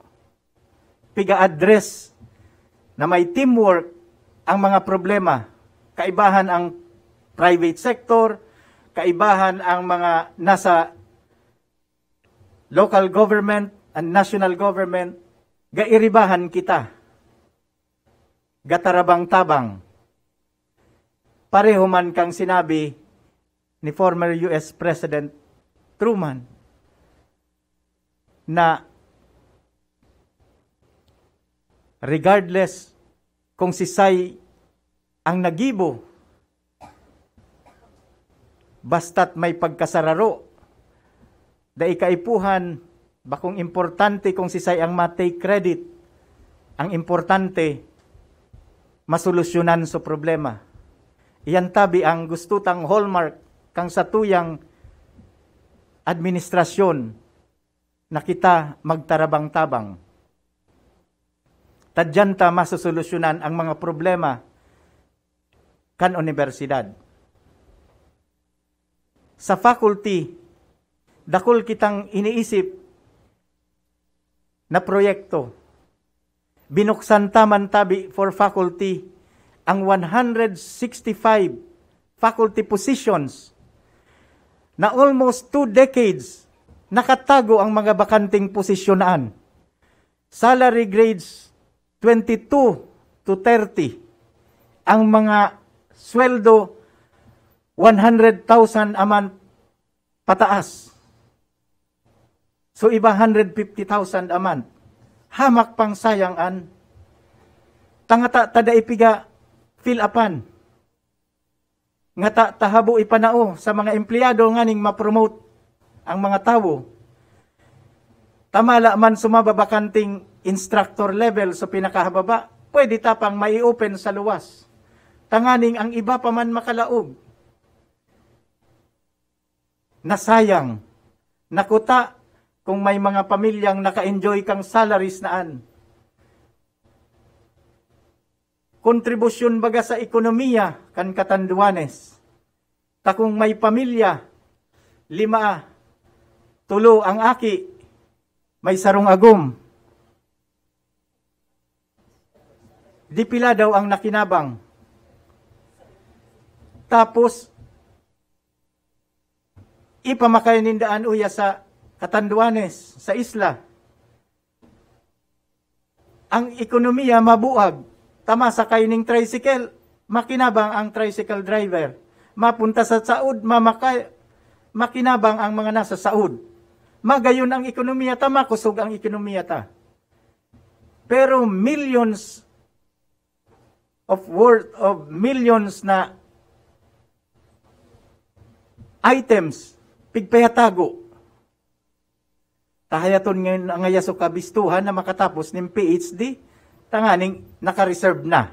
piga-address na may teamwork ang mga problema. Kaibahan ang private sector, kaibahan ang mga nasa local government and national government, gairibahan kita. Gatarabang-tabang. Pareho man kang sinabi ni former US President Truman na regardless kung si Say ang nagibo, basta't may pagkasararo, da ikaipuhan, bakong importante kung si Say ang matake credit, ang importante, masolusyonan sa problema. Iyan tabi ang gusto tang hallmark kang satuyang administrasyon na kita magtarabang-tabang. Tadyan ta masosolusyonan ang mga problema kan universidad. Sa faculty, dakol kitang iniisip na proyekto. Binuksan taman tabi for faculty ang 165 faculty positions na almost 2 decades nakatago ang mga bakanting posisyonan. Salary grades 22 to 30. Ang mga sweldo 100,000 a month pataas. So iba 150,000 a month. Hamak pang sayangan. Tangata tada ipiga fill upan. Nga tahabo ipanao sa mga empleyado nganing ma-promote ang mga tao. Tamala man sumababakanting instructor level sa pinakahababa, pwede tapang mai-open sa luwas. Tanganing ang iba pa man makalaog. Nasayang, nakuta kung may mga pamilyang naka-enjoy kang salaries naan. Kontribusyon baga sa ekonomiya kan Catanduanes. Takong may pamilya, 5, 3 ang aki, may sarong agom. Di pila daw ang nakinabang. Tapos, ipamakay nindaan uya sa Catanduanes, sa isla. Ang ekonomiya mabuag. Tama sakay ning tricycle, makinabang ang tricycle driver. Mapunta sa saud, makinabang ang mga nasa saud. Magayon ang ekonomiya, tama kusog ang ekonomiya ta. Pero millions of worth of millions na items, pigpayatago. Tahayaton ngayon ang ayaso kabistuhan na makatapos ng PhD, tanganing naka-reserve na.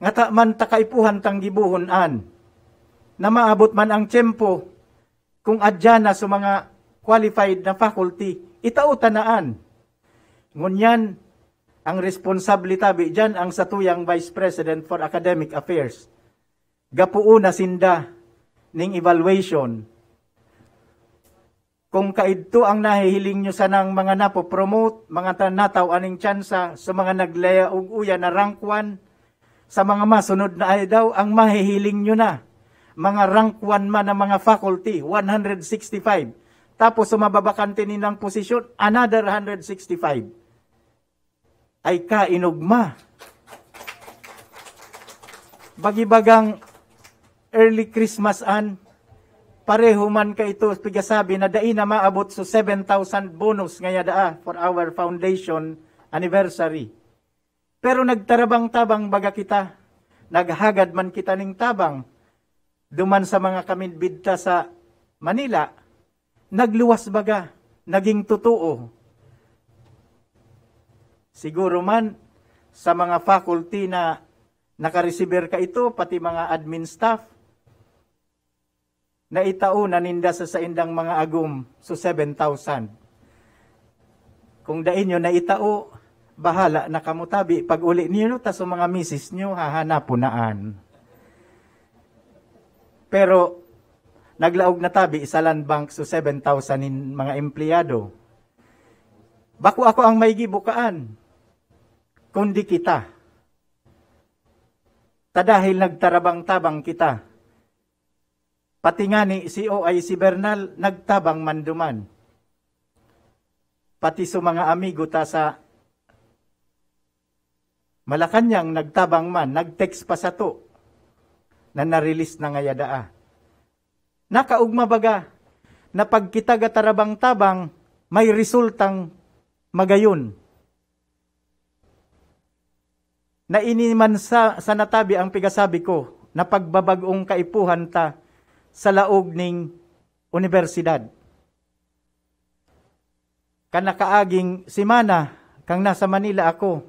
Ngata man takaipuhan tang gibuhonan, na maabot man ang tiyempo, kung adya na sa mga qualified na faculty, itautanaan. Ngunyan, ang responsibility dyan ang satuyang Vice President for Academic Affairs. Gapuo na sinda ning evaluation. Kung kaidto ang nahihiling nyo sa nang mga napopromote, mga nataw aning tsansa sa mga naglaya og uya na rank 1, sa mga masunod na ay daw, ang mahihiling nyo na. Mga rank 1 man na mga faculty, 165. Tapos sumababakante nilang posisyon, another 165. Ay kainugma. Bagibagang early Christmas pareho man ka ito, pigasabi na dai na maabot so 7,000 bonus ngaya daa for our foundation anniversary. Pero nagtarabang-tabang baga kita, naghagad man kita ning tabang, duman sa mga kamidbidta sa Manila, nagluwas baga, naging totoo. Siguro man sa mga faculty na naka-receiver ka ito, pati mga admin staff, na itao na ninda sa saindang mga agum, so 7,000. Kung dain nyo na itao, bahala na kamutabi. Pag uli niyo, tas mga misis nyo, hahanapunaan. Pero, naglaog na tabi sa land bank, so 7,000 in mga empleyado. Bako ako ang may gibukaan, kundi kita. Dahil nagtarabang-tabang kita. Pati nga ni COI si Bernal, nagtabang manduman. Pati sa mga amigo ta sa Malacanang, nagtabang man, nag-text pa sa to, na na-release na ngayadaa. Nakaugma baga, na pag kita gatarabang-tabang, may resultang magayon. Na iniman sa natabi ang pigasabi ko, na pagbabagong kaipuhan ta sa laog ning universidad. Kanakaaging simana, kang nasa Manila ako,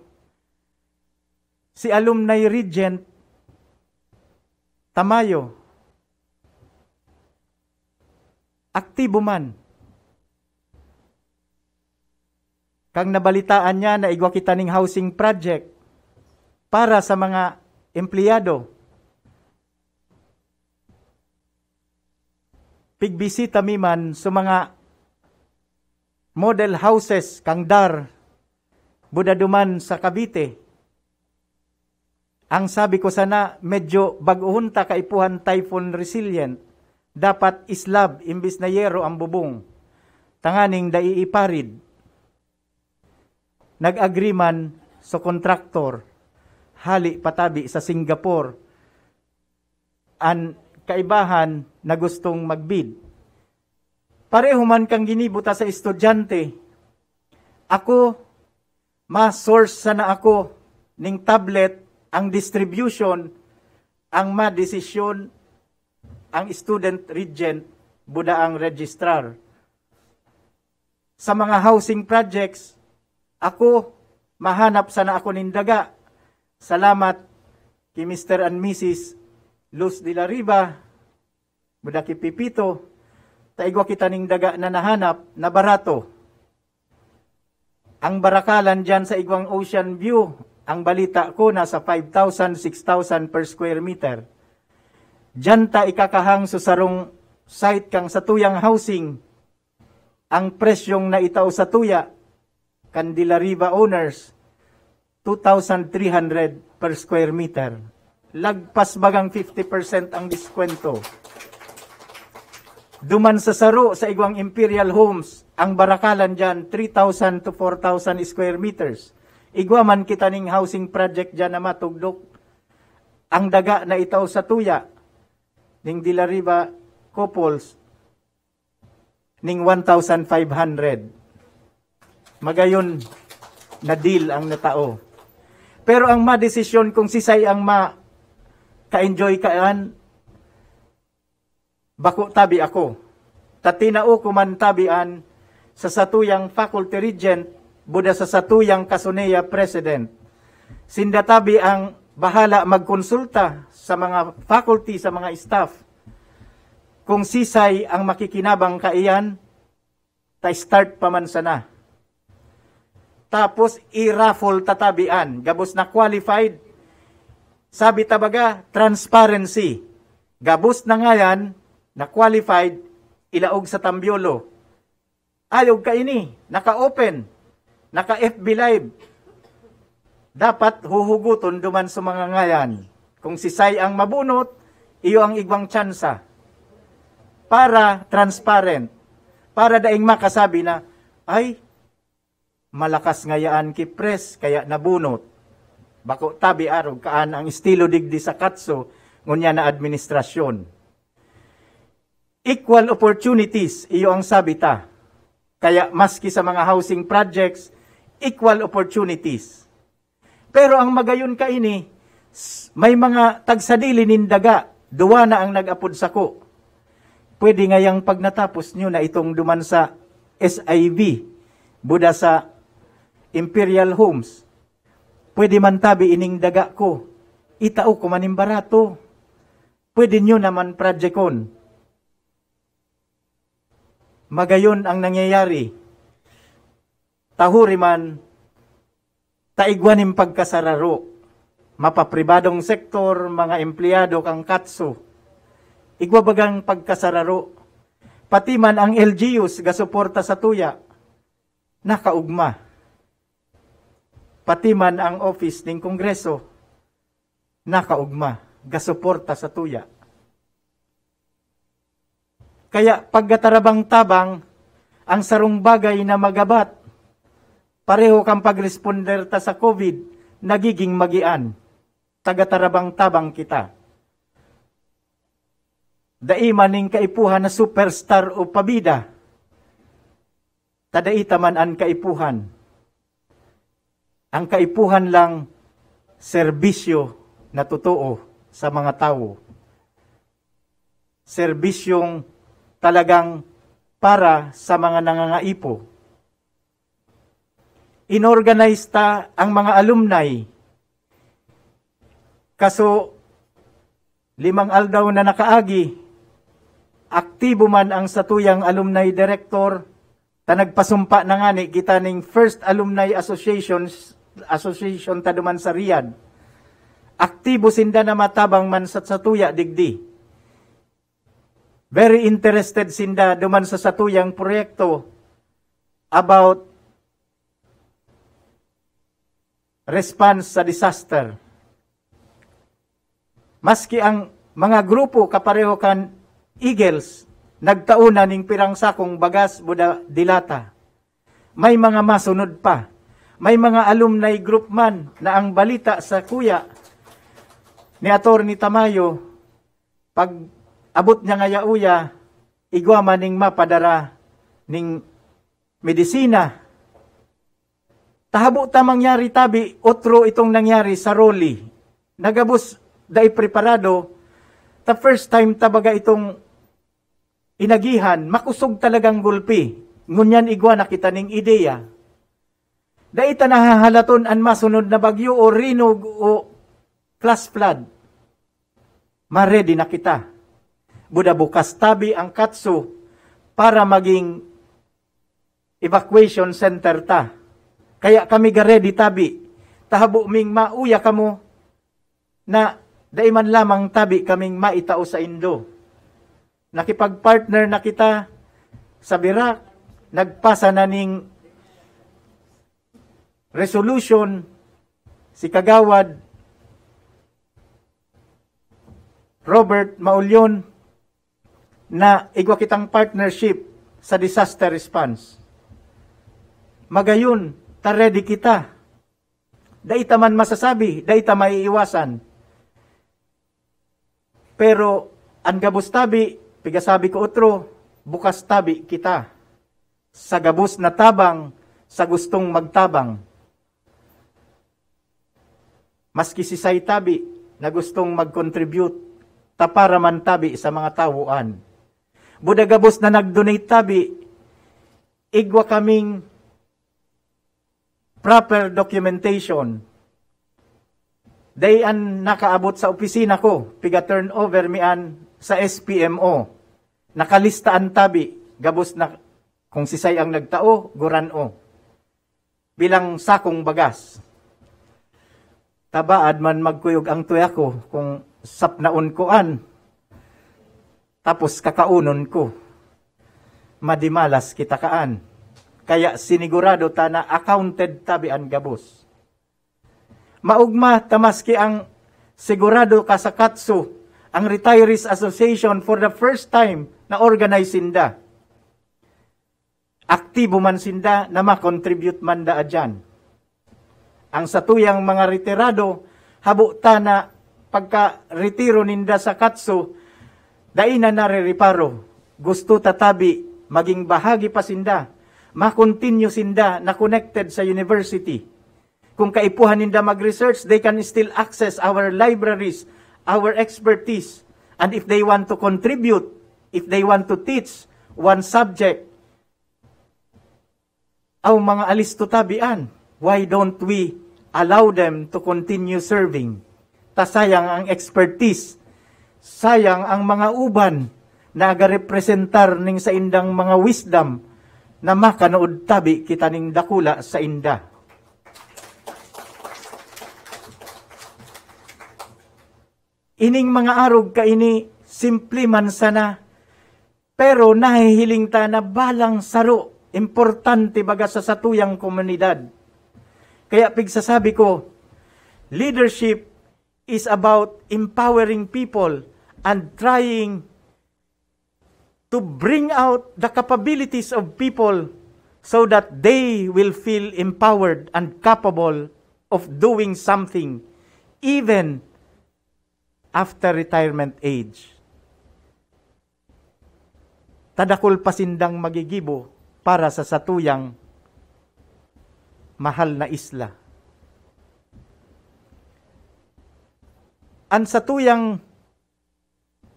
si alumni regent Tamayo, aktibo man. Kang nabalitaan niya na igwa kita ning housing project para sa mga empleyado. Pigbisita mi man sa mga model houses kang dar budaduman sa Cavite. Ang sabi ko sana, medyo baguhon ta kaipuhan typhoon resilient. Dapat islab imbis na yero ang bubong. Tanganing daiiparid. Nag-agreement sa kontraktor. Hali patabi sa Singapore. Ang kaibahan na gustong magbid. Pareho man kang ginibuta sa estudyante. Ako, ma-source sana ako ning tablet, ang distribution, ang ma-desisyon, ang student regent, buda ang registrar. Sa mga housing projects, ako, mahanap sana ako nindaga. Salamat kay Mr. and Mrs. Luz de la Riva, buda kay Pipito, taigwa kita ning daga na nahanap na barato. Ang barakalan dyan sa igwang Ocean View, ang balita ko nasa 5,000, 6,000 per square meter. Dyan ta ikakahang sa sarong site kang sa tuyang housing. Ang presyong na itaw sa tuya, Candila Riva owners, 2,300 per square meter. Lagpas bagang 50% ang diskwento. Duman sa saro sa igwang Imperial Homes, ang barakalan dyan, 3,000 to 4,000 square meters. Igwa man kita ning housing project dyan na matugdok. Ang daga na itaw sa tuya, ning De La Riva couples, ning 1,500. Magayon na deal ang natao. Pero ang madesisyon kung sisay ang ka-enjoy kaan, bako tabi ako. Tatinao ko man tabian sa satuyang faculty regent, buda sa satuyang Kasuneya president. Sindatabi ang bahala magkonsulta sa mga faculty, sa mga staff. Kung sisay ang makikinabang kaiyan, ta-start pa man sana. Tapos i-raffle tatabian. Gabos na qualified. Sabi tabaga, transparency. Gabos na ngayon, na qualified, ilaog sa Tambiolo. Ayog ka ini, naka-open. Naka-FB Live. Dapat huhuguton duman sa mga ngayan. Kung si Say ang mabunot, iyo ang igwang tsansa. Para transparent. Para daing makasabi na, ay, malakas ngayaan ki press, kaya nabunot. Bako tabi arog kaan ang estilo digdi sa katso, ngunya na administrasyon. Equal opportunities, iyo ang sabi ta. Kaya maski sa mga housing projects, equal opportunities. Pero ang magayon ka ini, may mga tagsadili nindaga, duwa na ang nag-apod sako. Pwede ngayang pag natapos nyo na itong duman sa SIV, buda sa Imperial Homes, pwede man tabi ining daga ko, itao ko maning barato. Pwede nyo naman projecton. Magayon ang nangyayari. Tahuri man, taigwanim pagkasararo. Mapapribadong sektor, mga empleyado kang katso. Igwabagang pagkasararo. Pati man ang LGUs gasuporta sa tuya, nakaugma. Pati man ang office ng Kongreso, nakaugma, gasuporta sa tuya. Kaya paggatarabang tabang, ang sarong bagay na magabat, pareho kang pagresponder ta sa COVID, nagiging magian. Tagatarabang tabang kita. Daimaning kaipuhan na superstar o pabida. Tadaita man ang kaipuhan. Ang kaipuhan lang serbisyo na totoo sa mga tao. Serbisyong talagang para sa mga nangangaipo. Inorganize ta ang mga alumni. Kaso 5 aldaw na nakaagi, aktibo man ang satuyang alumni director, ta nagpasumpa na nga ni kita ning First Alumni Association taduman sa Riyadh. Aktibo sinda na matabang man sa satuya digdi. Very interested sinda duman sa satuyang proyekto about response sa disaster. Maski ang mga grupo kapareho kan Eagles, nagtauna ning pirang sakong bagas buda dilata. May mga masunod pa. May mga alumni group man na ang balita sa kuya ni Atty. Tamayo, pag abot niya nga yauya, igwa man ning mapadara ning medisina. Tahabo ta mangyari tabi, otro itong nangyari sa Roli. Nagabos dai preparado, the first time tabaga itong inagihan, makusog talagang gulpi. Ngunyan igwa nakita ning ideya. Dai ta nahahalaton an masunod na bagyo o rinog o flash flood. Maredy na kita. Buda bukas tabi ang katso para maging evacuation center ta. Kaya kami garedy tabi. Tahabo ming mauya kamo na daiman lamang tabi kaming maitao sa Indo. Nakipag-partner na kita sa Birak, nagpasa na ning resolution si Kagawad Robert Maulyon na igwa kitang partnership sa disaster response. Magayon, ready kita. Daita man masasabi, daita maiiwasan. Pero ang gabos tabi, pigasabi ko otro, bukas tabi kita. Sa gabos na tabang, sa gustong magtabang. Maski si say tabi na gustong mag-contribute, tapara man tabi sa mga tawuan. Buda gabos na nag-donate tabi, igwa kaming proper documentation. Dayan nakaabot sa opisina ko, piga turnover mian sa SPMO. Nakalistaan tabi, gabos na kung sisay ang nagtao, gurano. Bilang sakong bagas. Tabaad man magkuyog ang tuya ko kung sapnaon koan. Tapos kakaunon ko. Madimalas kita kaan. Kaya sinigurado ta na accounted tabi ang gabos. Maugma tamaski ang sigurado ka sa katso, ang Retirees Association for the first time na organize sinda. Aktibo man sinda na makontribute man da adyan. Ang satuyang mga retirado, habuta na pagka-retiro ninda sa katso, daina naririparo. Gusto tatabi, maging bahagi pa sinda, makontinue sinda na connected sa university. Kung kaipuhan ninda mag-research, they can still access our libraries, our expertise. And if they want to contribute, if they want to teach one subject, ang mga alisto tabian, why don't we allow them to continue serving? Ta sayang ang expertise, sayang ang mga uban na aga-representar ning sa indang mga wisdom na makanood tabi kita ning dakula sa inda. Ining mga arog ka ini, simple man sana, pero nahihiling ta na balang saro, importante baga sa satuyang komunidad. Kaya pigsasabi ko, leadership is about empowering people and trying to bring out the capabilities of people so that they will feel empowered and capable of doing something even after retirement age. Tadakol pasindang magigibo para sa satuyang mahal na isla. Ang satuyang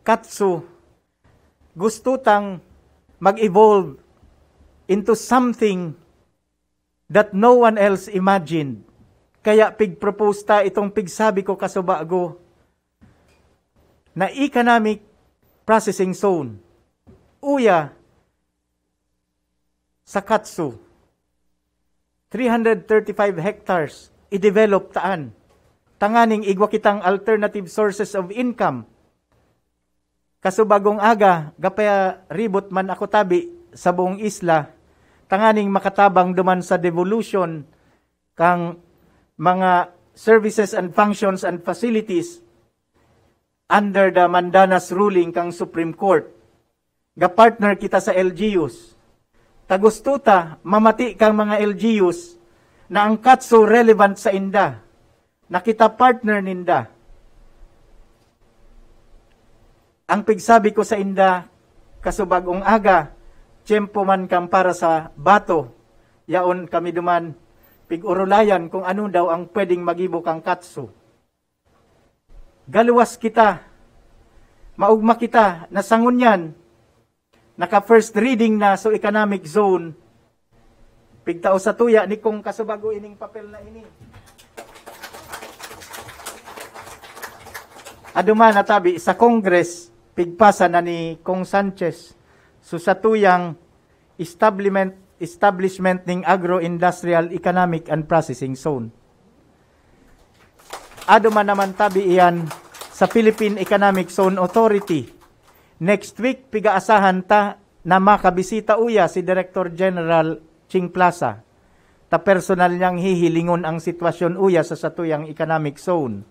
katsu gusto tang mag-evolve into something that no one else imagined. Kaya pig-propose ta itong pigsabi ko kasubago na economic processing zone. Uya sa katsu. 335 hectares i-develop taan. Tanganing igwa kitang alternative sources of income. Kasubagong aga, gapaya ribot man ako tabi sa buong isla, tanganing makatabang duman sa devolution kang mga services and functions and facilities under the Mandanas ruling kang Supreme Court. Ga-partner kita sa LGUs. Tagustuta, mamati kang mga LGUs na ang katsu relevant sa inda. Na kita partner ninda. Ang pigsabi ko sa inda, kasubagong aga, tiyempo man kang para sa bato, yaon kami duman, pig-urulayan kung ano daw ang pwedeng magibo kang katsu. Galuwas kita, maugma kita, nasangon yan, naka-first reading na so economic zone, pigtao sa tuya ni kung kasubago ining papel na ini. Aduman natabi sa Congress, pigpasa na ni Kong Sanchez, so sa tuyang establishment ning agro-industrial economic and processing zone. Aduman naman tabi iyan sa Philippine Economic Zone Authority. Next week, pigaasahan ta na makabisita uya si Director General Ching Plaza. Ta personal niyang hihilingon ang sitwasyon uya sa satuyang economic zone.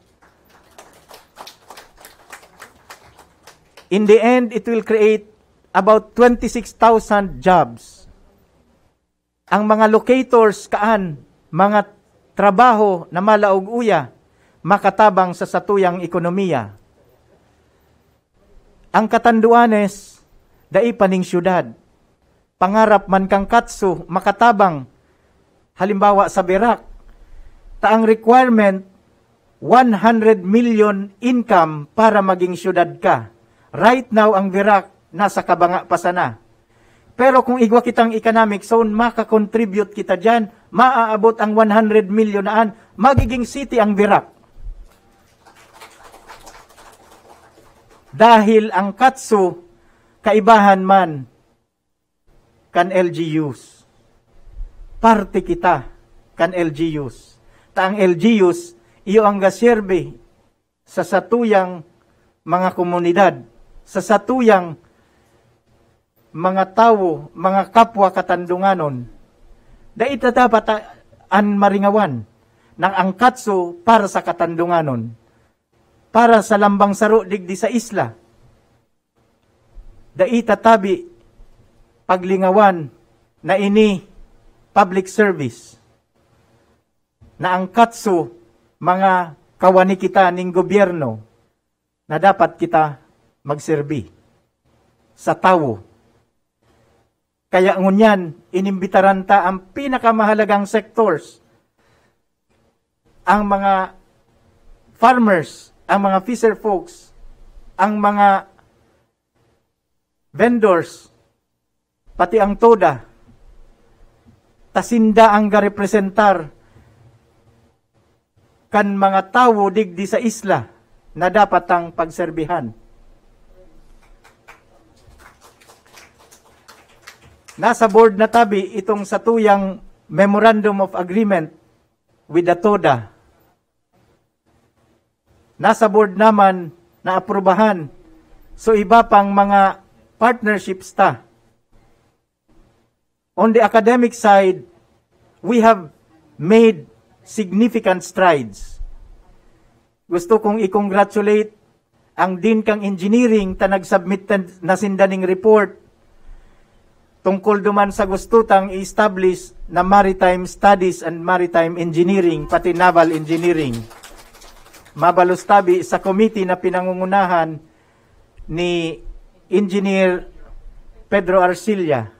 In the end, it will create about 26,000 jobs. Ang mga locators kaan, mga trabaho na malaog uya, makatabang sa satuyang ekonomiya. Ang Katanduanes, daipaning syudad. Pangarap man kang katsu, makatabang. Halimbawa sa Berak, taang requirement, 100 million income para maging syudad ka. Right now, ang Berak, nasa kabanga pa sana. Pero kung igwa kitang economic zone, makakontribute kita dyan, maaabot ang 100 million naan, magiging city ang Berak. Dahil ang katsu, kaibahan man kan LGUs. Parte kita kan LGUs. Taang LGUs, iyo ang gaserbe sa satuyang mga komunidad, sa satuyang mga tao, mga kapwa katandunganon. Daita dapat an maringawan ng ang katsu para sa katandunganon. Para sa lambang saro digdi sa isla. Daita tabi paglingawan na ini public service. Na ang katsu mga kawani kita ning gobyerno na dapat kita magserbi sa tao. Kaya ngunyan, inimbitaran ta ang pinakamahalagang sectors. Ang mga farmers, ang mga fisher folks, ang mga vendors, pati ang toda, tasinda ang garepresentar kan mga tao digdi sa isla, na dapat ang pagserbihan. Nasa board na tabi itong satuyang Memorandum of Agreement with the TODA. Nasa board naman na aprubahan. So iba pang mga partnerships ta. On the academic side, we have made significant strides. Gusto kong i-congratulate ang Dean kang Engineering ta nag-submit na sindaning report tungkol duman sa gustutang i-establish na Maritime Studies and Maritime Engineering, pati Naval Engineering. Mabalustabi sa committee na pinangungunahan ni Engineer Pedro Arcilla.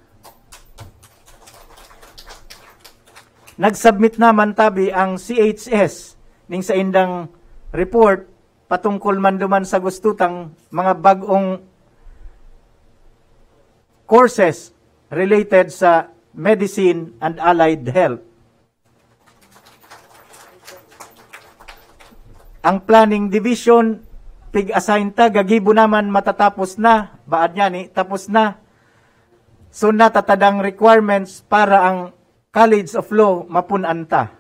Nag-submit naman tabi ang CHS ning sa indang report patungkol man duman sa gustutang mga bagong courses related sa medicine and allied health. Ang planning division, pig-assign ta, gagibo naman matatapos na, baad niya ni, tapos na. So natatadang requirements para ang College of Law mapunanta.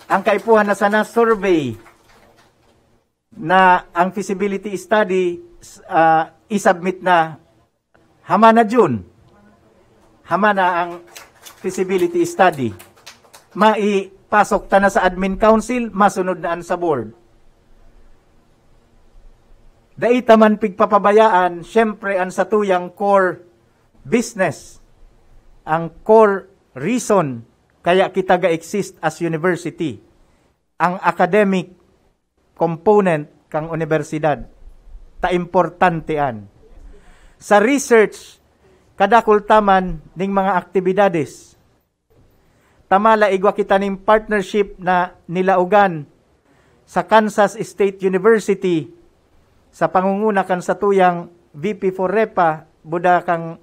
Ang kaipuhan na sana survey na ang feasibility study isubmit na hama na June. Hama na ang feasibility study. Maipasok ta na sa admin council, masunod na sa board. Daita man pigpapabayaan, syempre ang satuyang core business, ang core reason kaya kita ga-exist as university, ang academic component kang universidad. Ta importantean. Sa research, kadakultaman ning mga aktibidades. Tamala igwa kita ning partnership na nilaugan sa Kansas State University sa pangunguna kan satuyang VP for REPA, buda kang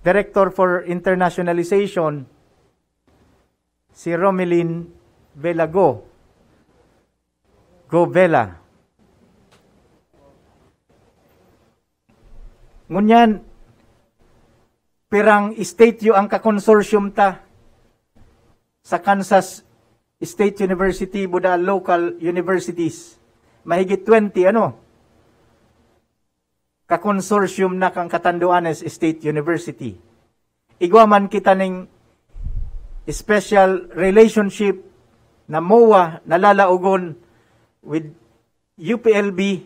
Director for Internationalization, si Romelin Velago. Go Vela. Ngunyan, pirang state yu ang kakonsorsyum ta sa Kansas State University, buda local universities. Mahigit 20, kakonsorsyum na kang Catanduanes State University. Igwaman kita ning special relationship na MOA nalalaugon with UPLB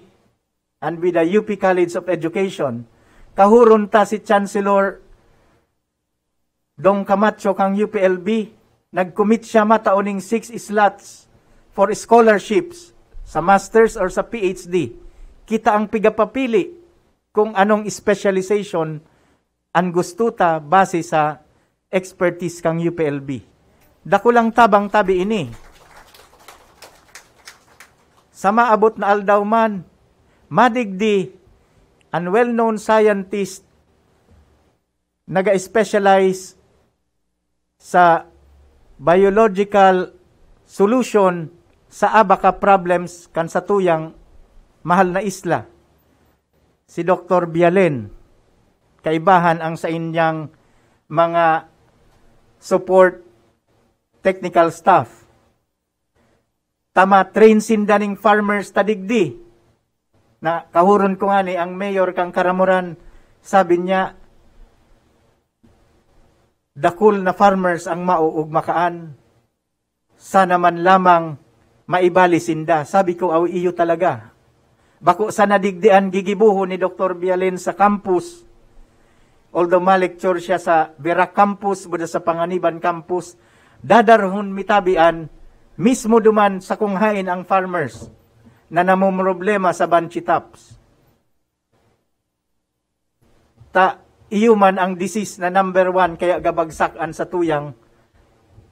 and with the UP College of Education. Kahuron ta si Chancellor Dong Camacho kang UPLB, nag-commit siya matauning 6 slots for scholarships sa masters or sa PhD. Kita ang pigapapili kung anong specialization ang gusto ta base sa expertise kang UPLB. Dakulang tabang tabi ini. Sa maabot na aldaw man, madigdi ang well-known scientist naga-specialize sa biological solution sa abaka problems kan sa tuyang mahal na isla. Si Dr. Bialen, kaibahan ang sa inyang mga support technical staff. Tama, train sindaning farmers tadigdi. Na kahuron ko nga ni ang mayor kang Karamuran, sabi niya, dakul na farmers ang mauug makaan. Sana man lamang maibali sinda. Sabi ko, aw iyo talaga. Bako sa nadigdian gigibuho ni Dr. Bialen sa campus. Although ma-lecture siya sa Vera Campus, buda sa Panganiban Campus, dadarhon mitabian, mismo duman sa kunghain ang farmers na namumroblema sa banchitaps. Ta, iyo man ang disease na number 1 kaya gabagsakan sa tuyang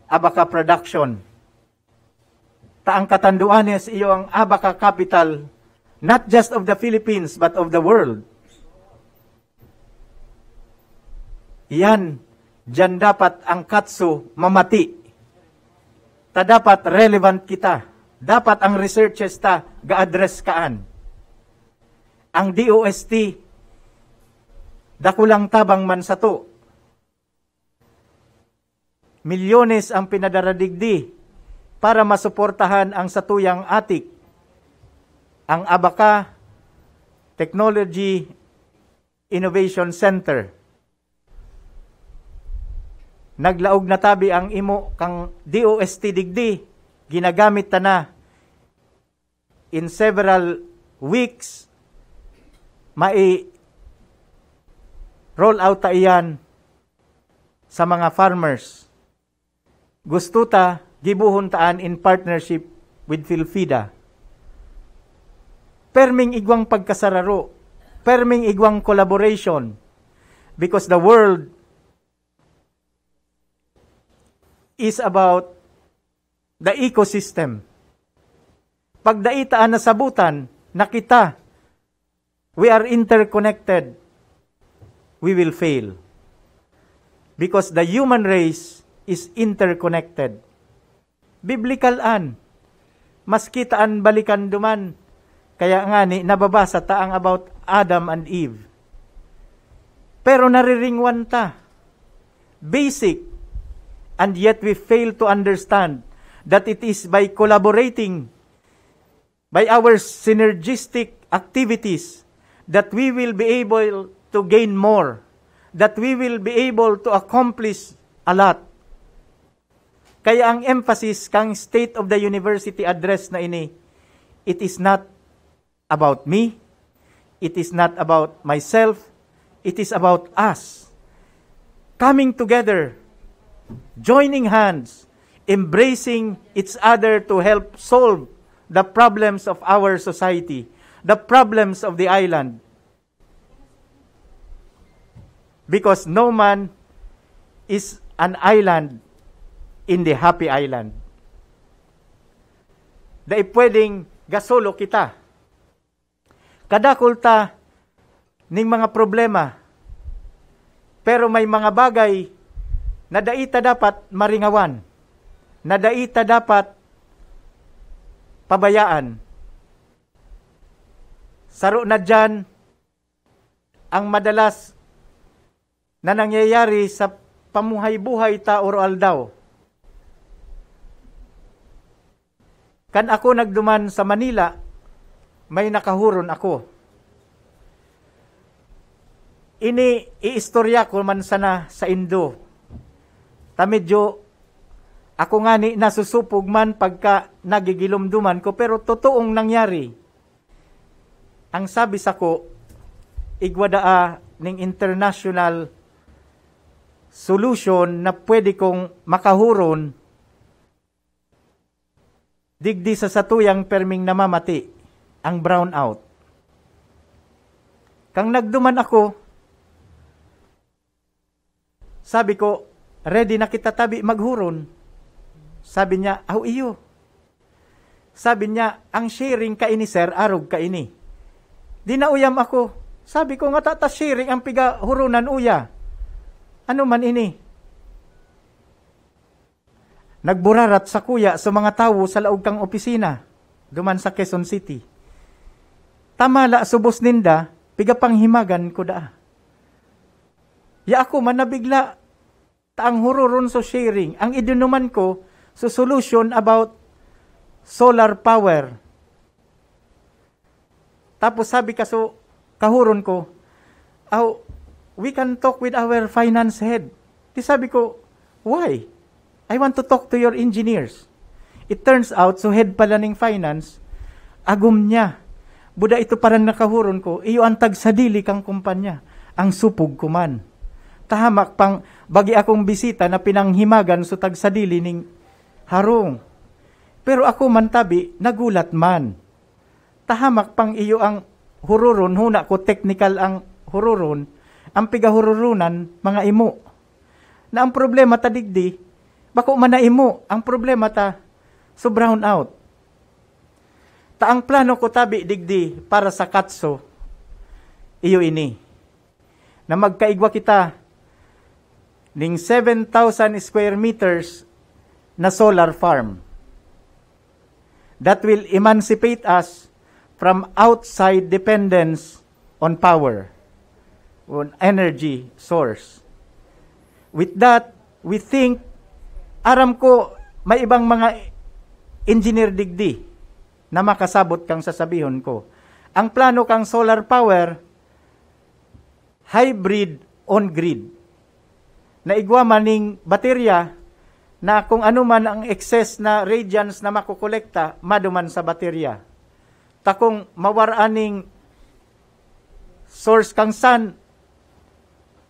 abaka production. Ta ang Catanduanes, iyo ang abaka capital not just of the Philippines, but of the world. Yan, dyan dapat ang katso mamati. Ta dapat relevant kita. dapat ang researches ta ga-address kaan. Ang DOST, dakulang tabang man sa to. Milyones ang pinadaradigdi para masuportahan ang satuyang atik, ang Abaca Technology Innovation Center. Naglaog na tabi ang imo kang DOST digdi, ginagamit ta na in several weeks, roll out ta iyan sa mga farmers. Gusto ta, gibuhon taan in partnership with Philfida. Perming igwang pagkasararo, perming igwang collaboration, because the world is about the ecosystem. Pag daitaan na sabutan, nakita, we are interconnected, we will fail. Because the human race is interconnected. Biblical an, mas kitaan balikan duman, kaya nga ni nababasa taang about Adam and Eve. Pero nariringwan ta, basic, and yet we fail to understand that it is by collaborating, by our synergistic activities, that we will be able to gain more, that we will be able to accomplish a lot. Kaya ang emphasis kang State of the University address na ini, it is not about me, it is not about myself, it is about us. Coming together, joining hands, embracing each other to help solve the problems of our society, the problems of the island. Because no man is an island in the happy island. Dahil pwedeng gasolo kita. Kadakol ta ning mga problema. Pero may mga bagay na daita dapat maringawan. Na daita dapat pabayaan. Saro na dyan ang madalas na nangyayari sa pamuhay-buhay ta oral daw. Kan ako nagduman sa Manila, may nakahuron ako. Iistorya ko man sana sa Indo. Ta medyo ako nga ni nasusupog man pagka nagigilumduman ko, pero totoong nangyari. Ang sabi sa ko, igwadaa ning international solution na pwede kong makahuron digdi sa satuyang perming namamati, ang brownout. Kang nagduman ako, sabi ko, ready na kita tabi maghuron. Sabi niya, aw iyo. Sabi niya, ang sharing ka ini sir, arog ka ini. Di na uyam ako. Sabi ko nga tata sharing ang piga hurunan uya. Ano man ini? Nagburarat sa kuya sa mga tawo sa laog kang opisina, duman sa Quezon City. Tamala subos ninda, piga panghimagan ko da. Ya ako man nabigla, taang hururon so sharing. Ang idinuman ko, so solution about solar power. Tapos sabi ka so, kahuron ko, oh, we can talk with our finance head. Di sabi ko, why? I want to talk to your engineers. It turns out, so head pala ng finance, agum niya. Buda ito parang nakahuron ko, iyo ang tagsadili kang kumpanya, ang supog ko man. Tahamak pang bagi akong bisita na pinanghimagan so tagsadili ning harong. Pero ako man tabi, nagulat man. Tahamak pang iyo ang hururon, huna ko technical ang hururon, ang pigahururunan, mga imo. Na ang problema tadigdi, bako man na imo, ang problema ta, so brown out. Ta ang plano ko tabi digdi para sa katso, iyo ini. Na magkaigwa kita ning 7,000 square meters na solar farm. that will emancipate us from outside dependence on power, on energy source. With that, we think, aram ko, may ibang mga engineer digdi na makasabot kang sasabihon ko. Ang plano kang solar power, hybrid on-grid. Na igwa maning baterya na kung ano man ang excess na radiance na makukolekta, maduman sa baterya. Takong mawaraning source kang sun,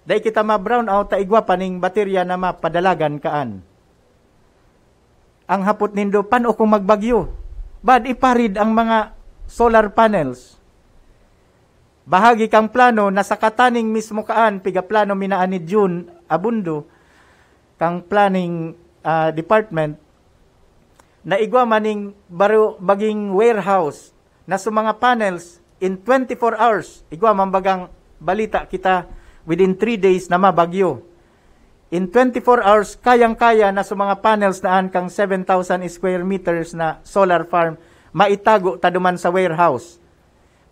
dahil kita ma-brown out, taigwa pa ning baterya na mapadalagan kaan. Ang hapot nindo, paano kung magbagyo? Bad iparid ang mga solar panels. Bahagi kang plano na sa kataning mismo kaan, piga plano minaan ni June Abundo, kang planning department, na igwa maning baging warehouse na sa mga panels in 24 hours, igwa mambagang balita kita within 3 days na mabagyo. In 24 hours, kayang-kaya na sa mga panels naan kang 7,000 square meters na solar farm, maitago taduman sa warehouse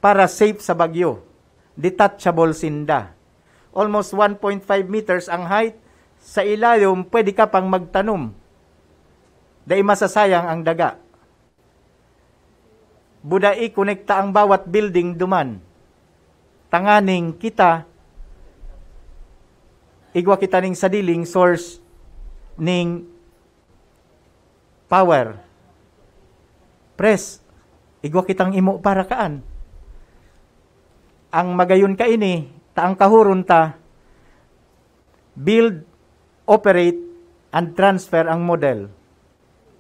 para safe sa bagyo. Detachable sinda. Almost 1.5 meters ang height. Sa ilalim, pwede ka pang magtanom. Dahil masasayang ang daga. Budai konekta ang bawat building duman. Tanganing kita, igwa kita ning sadiling source ning power. Press, igwa kitang imo para kaan. Ang magayon ka ini, taang kahuron ta, build, operate, and transfer ang model.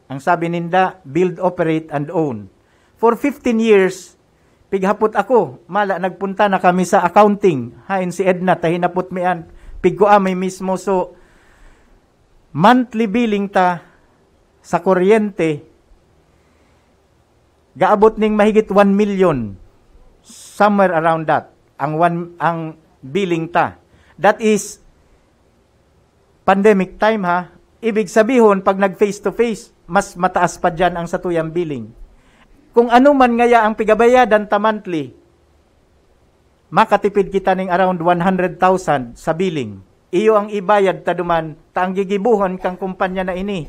Ang sabi ninda, build, operate, and own. For 15 years, pighapot ako, mala nagpunta na kami sa accounting, hain si Edna, tahinapot mian, pigko amay mismo, so monthly billing ta sa kuryente, gaabot ning mahigit 1 million, somewhere around that, ang billing ta. That is pandemic time ha. Ibig sabihin, pag nag face to face, mas mataas pa dyan ang satuyang billing. Kung ano man ngaya ang pigabayadan ta monthly, makatipid kita ning around 100,000 sa billing. Iyo ang ibayad taduman, ta ang gigibuhon kang kumpanya na ini,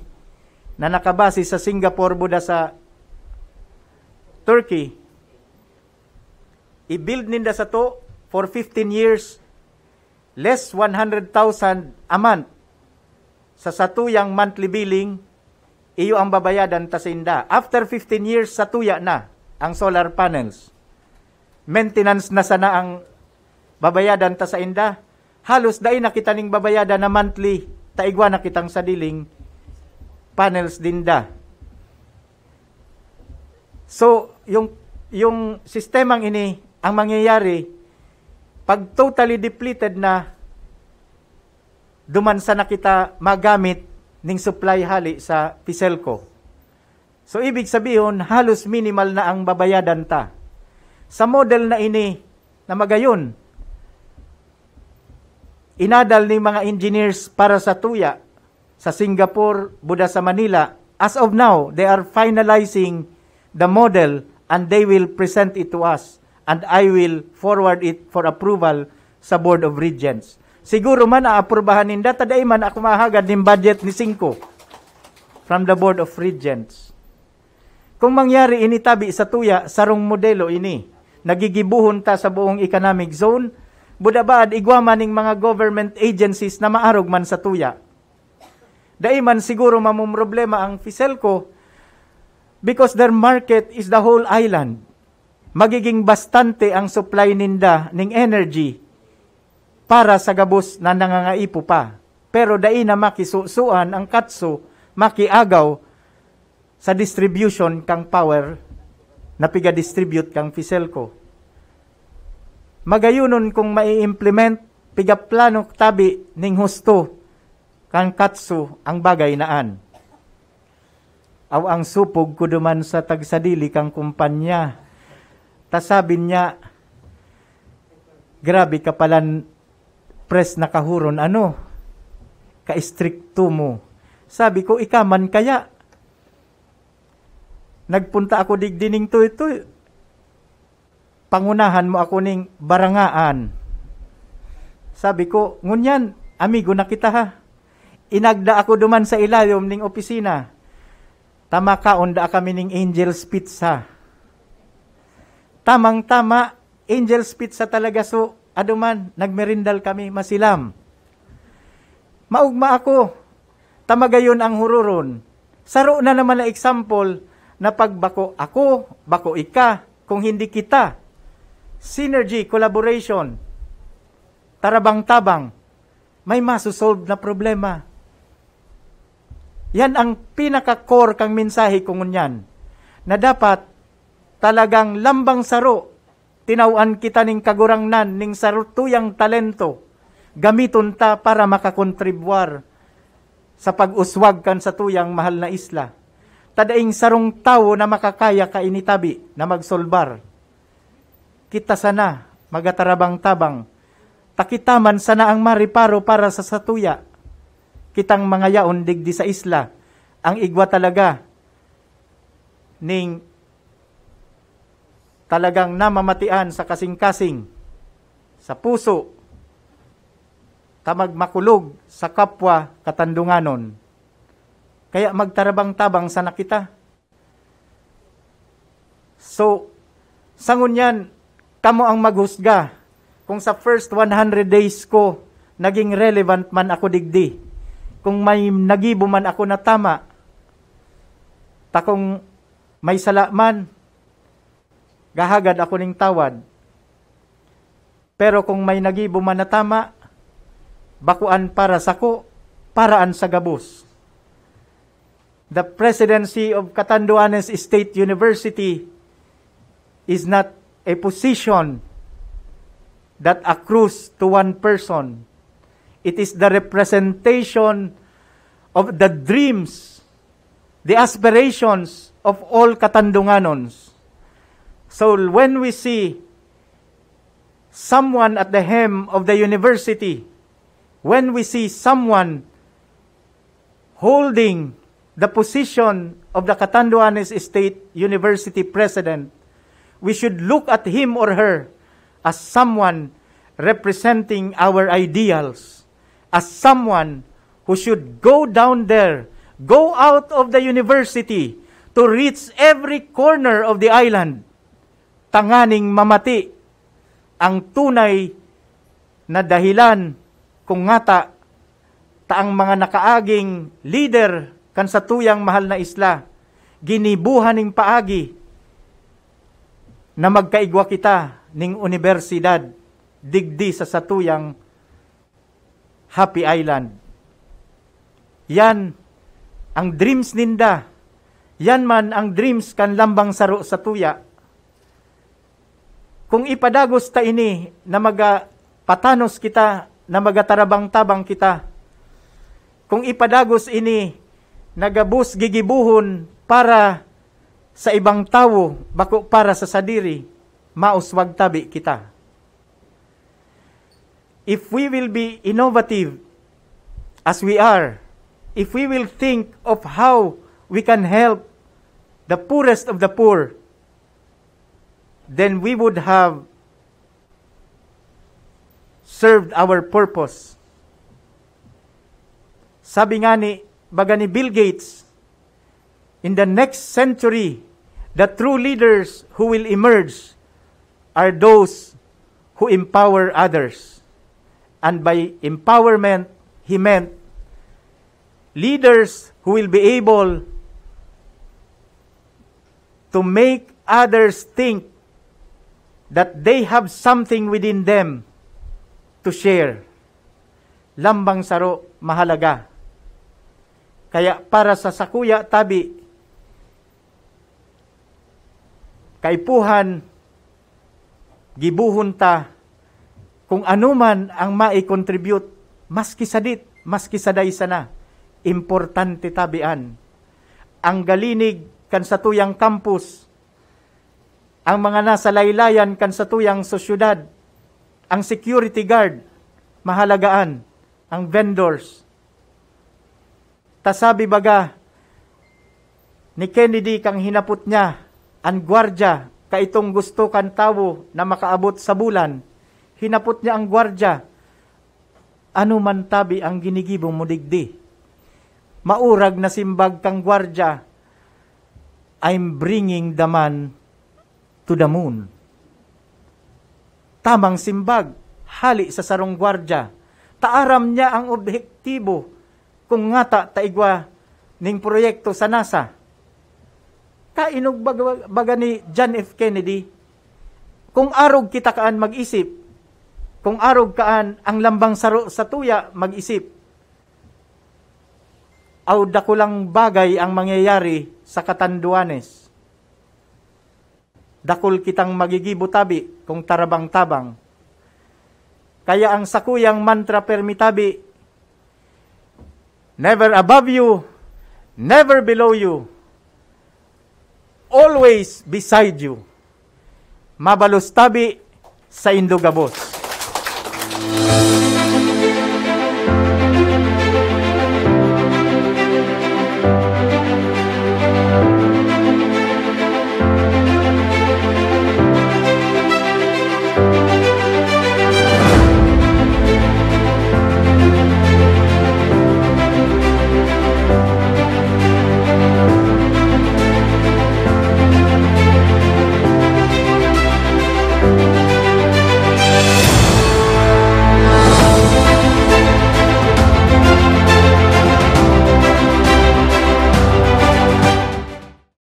na nakabase sa Singapore, buda sa Turkey. I-build ninda sa to for 15 years, less 100,000 a month. Sa satuyang monthly billing, iyo ang babayadan ta sa inda. After 15 years, satuya na ang solar panels. Maintenance na sana ang babayadan ta sa inda. Halos dai na kita ning babayadan na monthly, taigwa na kitang sadiling panels dinda. So, yung sistemang ini, ang mangyayari, pag totally depleted na, duman sa na kita magamit ning supply hali sa Fiselco. So, ibig sabihin, halos minimal na ang babayadan ta. Sa model na ini, na magayon, inadal ni mga engineers para sa tuya, sa Singapore, buda sa Manila. As of now, they are finalizing the model and they will present it to us. And I will forward it for approval sa Board of Regents. Siguro man aaprubahan ninda, taday man ako mahagad ng budget ni 5 from the Board of Regents. Kung mangyari initabi sa tuya, sarong modelo ini, nagigibuhon ta sa buong economic zone, budabaad igwaman ng mga government agencies na maarog man sa tuya. Daay man siguro mamumroblema ang Fiselco because their market is the whole island. Magiging bastante ang supply ninda ning energy para sa gabos na nangangaipo pa. Pero dai na makisusuan ang katso, makiagaw sa distribution kang power na piga-distribute kang Fiselco. Magayunon kung mai-implement piga-plano tabi ning husto kang katso ang bagay naan. Aw ang supog ko duman sa tagsadili kang kumpanya. Tasabi niya, grabe ka palan press na kahuron, ano? Ka-stricto mo. Sabi ko, ikaman kaya? Nagpunta ako digdining to ito. Pangunahan mo ako ning barangaan. Sabi ko, ngunyan, amigo na kita ha. Inagda ako duman sa ilayom ning opisina. Tama ka, onda kami ning Angel's Pizza. Tamang-tama, Angel's Pizza talaga. So, aduman, nagmerindal kami, masilam. Maugma ako. Tamagayon ang hururon. Saro na naman na example na pagbako ako, bako ika, kung hindi kita. Synergy, collaboration, tarabang-tabang, may masusolve na problema. Yan ang pinaka-core kang mensahe kung ngunyan, na dapat talagang lambang saro, tinawaan kita ning kagurangnan, ning sarutuyang talento, gamiton ta para makakontribuar sa pag-uswag kan sa tuyang mahal na isla. Tadaing sarong tao na makakaya ka initabi na magsolbar. Kita sana, magatarabang-tabang, takitaman sana ang mariparo para sa satuya. Kitang mga yaon digdi sa isla, ang igwa talaga, ning talagang namamatian sa kasing-kasing, sa puso, tamag makulog sa kapwa katandunganon. Kaya magtarabang-tabang sana kita. So, sangun yan, kamo ang maghusga kung sa first 100 days ko naging relevant man ako digdi. Kung may nagibo man ako na tama. Kung may sala man, gahagad ako ning tawad. Pero kung may nagibo man na tama, bakuan para sako, paraan sa gabos. The presidency of Catanduanes State University is not a position that accrues to one person. It is the representation of the dreams, the aspirations of all Katandunganons. So when we see someone at the helm of the university, when we see someone holding the position of the Catanduanes State University president, we should look at him or her as someone representing our ideals, as someone who should go down there, go out of the university to reach every corner of the island, tanganing mamati ang tunay na dahilan kung ngata taang mga nakaaging leader kan sa tuyang mahal na isla, ginibuhan ning paagi na magkaigwa kita ning universidad digdi sa satuyang Happy Island. Yan ang dreams ninda. Yan man ang dreams kan lambang saro sa tuya. Kung ipadagos ta ini na magapatanos kita, na magatarabang-tabang kita, kung ipadagos ini nagabus gigibuhon para sa ibang tao, bako para sa sadiri, mauswag tabi kita. If we will be innovative as we are, if we will think of how we can help the poorest of the poor, then we would have served our purpose. Sabi nga ni, baga ni Bill Gates, in the next century, the true leaders who will emerge are those who empower others. And by empowerment, he meant leaders who will be able to make others think that they have something within them to share. Lambang saro, mahalaga. Kaya para sa sakuya tabi, kaipuhan, gibuhon ta, kung anuman ang mai-contribute, maski sadit, maski saday sana, importante tabian. Ang galinig kan sa tuyang campus, ang mga nasa laylayan kan sa tuyang sosyudad, ang security guard, mahalagaan, ang vendors. Tasabi baga, ni Kennedy kang hinapot niya, ang gwardya, kaitong gusto kan tawo na makaabot sa bulan. Hinapot niya ang gwardya, ano man tabi ang ginigibo mo digdi. Maurag na simbag kang gwardya, I'm bringing the man to the moon. Tamang simbag, hali sa sarong gwardya. Taaram niya ang objektibo kung ngata taigwa ning proyekto sa NASA. Kainog baga ni John F. Kennedy, kung arog kita kaan mag-isip, kung arog kaan ang lambang saro sa tuya mag-isip, aw dakulang bagay ang mangyayari sa katanduanes. Dakul kitang magigibo tabi kung tarabang-tabang. Kaya ang sakuyang mantra permitabi, never above you, never below you, always beside you. Mabalos tabi sa Indogabos.